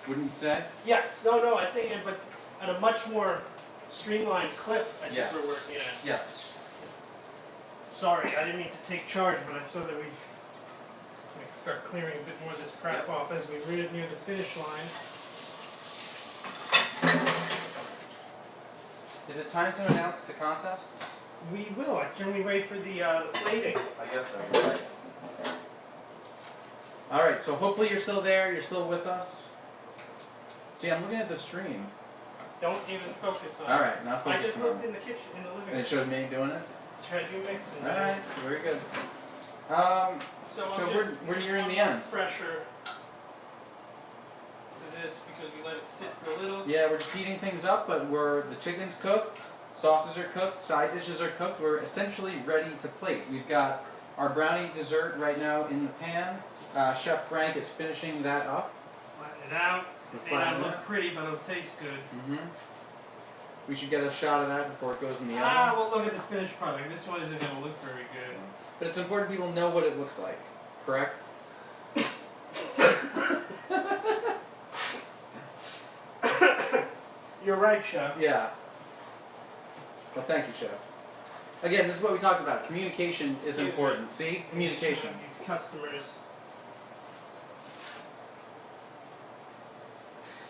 Wouldn't you say? Yes, no, I think, but at a much more streamlined clip, I think we're working at. Yes. Sorry, I didn't mean to take charge, but I saw that we can start clearing a bit more of this crap off as we reach near the finish line. Is it time to announce the contest? We will. Can we wait for the plating? I guess so. Right. All right. So hopefully you're still there. You're still with us. See, I'm looking at the stream. Don't even focus on it. All right, not focusing. I just looked in the kitchen, in the living room. And it showed me doing it. Try to do mixing. All right. Very good. So we're nearing the end. Fresher to this because we let it sit for a little. Yeah, we're just heating things up, but the chicken's cooked, sauces are cooked, side dishes are cooked. We're essentially ready to plate. We've got our brownie dessert right now in the pan. Chef Frank is finishing that up. Flatten it out. It may not look pretty, but it'll taste good. Mm-hmm. We should get a shot of that before it goes in the oven. We'll look at the finished product. This one isn't going to look very good. But it's important people know what it looks like, correct? You're right, Chef. Yeah. Well, thank you, Chef. Again, this is what we talked about. Communication is important. See? Communication. These customers.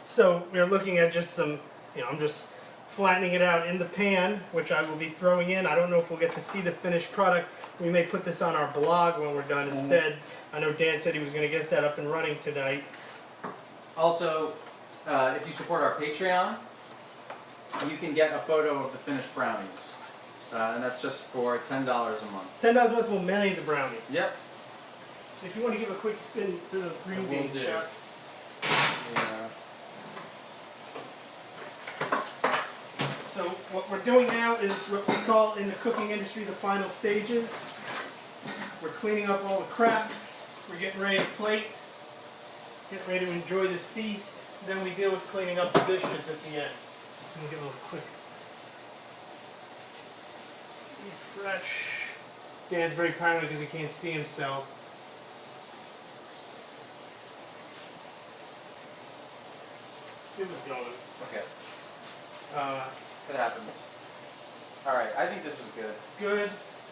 So we're looking at just some, I'm just flattening it out in the pan, which I will be throwing in. I don't know if we'll get to see the finished product. We may put this on our blog when we're done instead. I know Dan said he was going to get that up and running tonight. Also, if you support our Patreon, you can get a photo of the finished brownies. And that's just for $10 a month. $10 worth will many the brownie. Yep. If you want to give a quick spin to the green beans, Chef. Yeah. So what we're doing now is what we call in the cooking industry the final stages. We're cleaning up all the crap. We're getting ready to plate. Getting ready to enjoy this feast. Then we deal with cleaning up the dishes at the end. Let me get a little quick. Fresh. Dan's very paranoid because he can't see himself. It was going. Okay. It happens. Alright, I think this is good. It's good.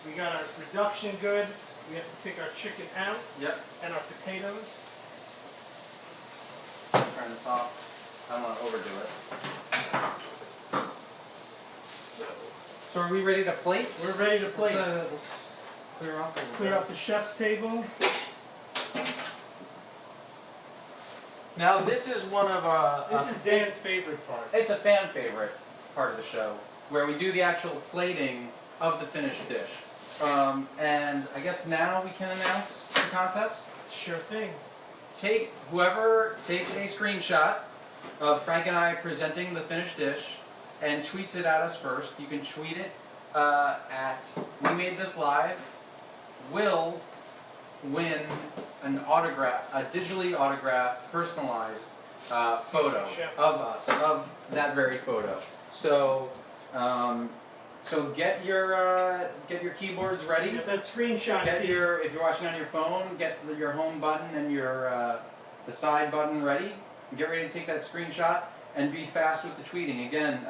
We got our reduction good. We have to take our chicken out. Yep. And our potatoes. Turn this off. I don't want to overdo it. So are we ready to plate? We're ready to plate. Let's clear off the chef's table. Now this is one of this is Dan's favorite part. It's a fan favorite part of the show, where we do the actual plating of the finished dish. And I guess now we can announce the contest. Sure thing. Whoever takes a screenshot of Frank and I presenting the finished dish and tweets it at us first. You can tweet it at We Made This Live. Will win an autograph, a digitally autographed, personalized photo of us, of that very photo. So, so get your keyboards ready. Get that screenshot. If you're watching on your phone, get your home button and your the side button ready. Get ready to take that screenshot and be fast with the tweeting. Again,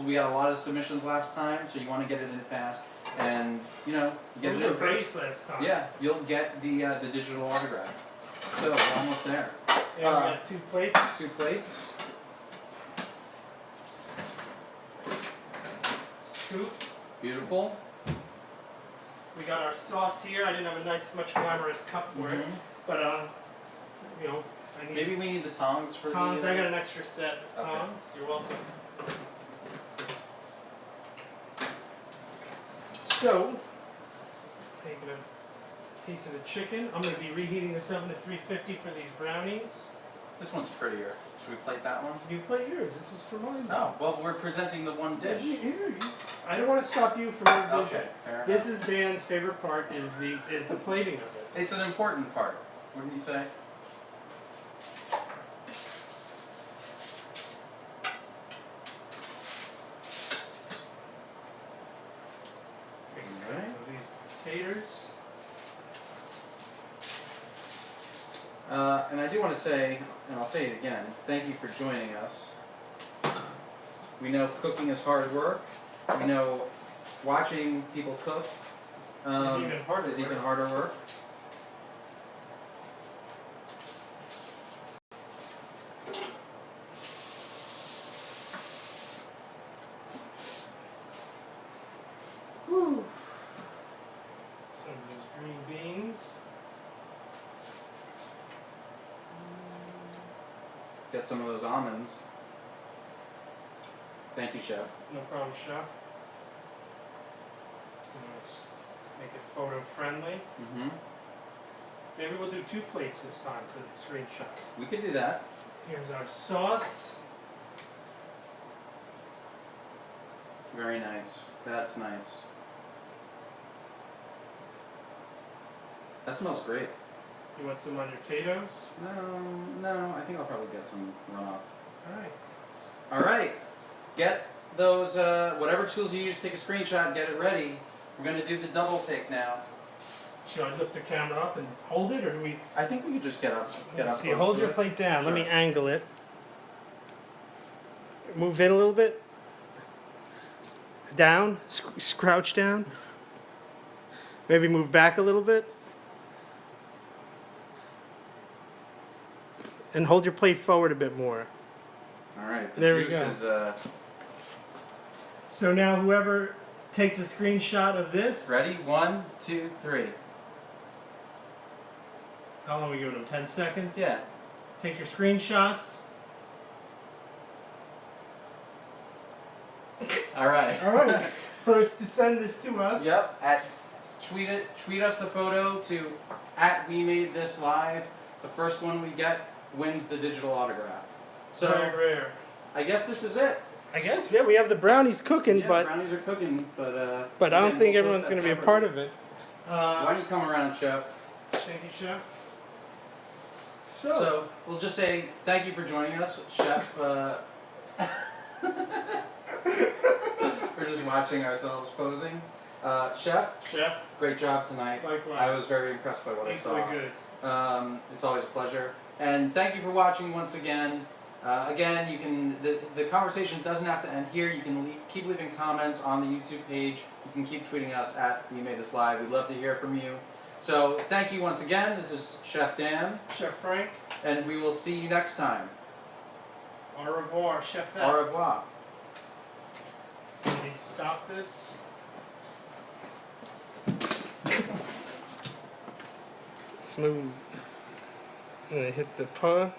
we had a lot of submissions last time, so you want to get it in fast. And you know, you get it in first. Last time. Yeah, you'll get the digital autograph. So we're almost there. And we got 2 plates. 2 plates. Scoop. Beautiful. We got our sauce here. I didn't have a much glamorous cup for it, but you know, maybe we need the tongs for tongs. the. I got an extra set of tongs. Okay. You're welcome. So, taking a piece of the chicken. I'm going to be reheating this oven to 350 for these brownies. This one's prettier. Should we plate that one? You plate yours. This is for mine. No. Well, we're presenting the one dish. I don't want to stop you from your vision. Okay, fair enough. This is Dan's favorite part. Is the plating of it. It's an important part. Wouldn't you say? These taters. And I do want to say, and I'll say it again, thank you for joining us. We know cooking is hard work. We know watching people cook is even harder work. Whew. Some of those green beans. Get some of those almonds. Thank you, Chef. No problem, Chef. Let's make it photo friendly. Mm-hmm. Maybe we'll do 2 plates this time for the screenshot. We could do that. Here's our sauce. Very nice. That's nice. That smells great. You want some on your potatoes? No, I think I'll probably get some runoff. Alright. Alright. Get those, whatever tools you use to take a screenshot, get it ready. We're going to do the double take now. Should I lift the camera up and hold it, or do we? I think we could just get up. See, hold your plate down. Sure. Let me angle it. Move in a little bit. Down. Crouch down. Maybe move back a little bit. And hold your plate forward a bit more. All right. There we go. So now whoever takes a screenshot of this. Ready? 1, 2, 3. How long are we giving them? 10 seconds? Yeah. Take your screenshots. All right. All right. First to send this to us. Yep. Tweet us the photo to @WeMadeThisLive. The first one we get wins the digital autograph. So very rare. I guess this is it. I guess, yeah, we have the brownies cooking, yeah, but brownies are cooking, but I don't think everyone's going to be a part of it. Why don't you come around, Chef? Thank you, Chef. So we'll just say thank you for joining us, Chef. We're just watching ourselves posing. Chef, great job tonight. Likewise. I was very impressed by what I saw. Good. It's always a pleasure. And thank you for watching once again. Again, you can the conversation doesn't have to end here. You can keep leaving comments on the YouTube page. You can keep tweeting us at We Made This Live. We'd love to hear from you. So thank you once again. This is Chef Dan. Chef Frank. And we will see you next time. Au revoir, Chef. Au revoir. So we stop this. Smooth. I'm gonna hit the paw.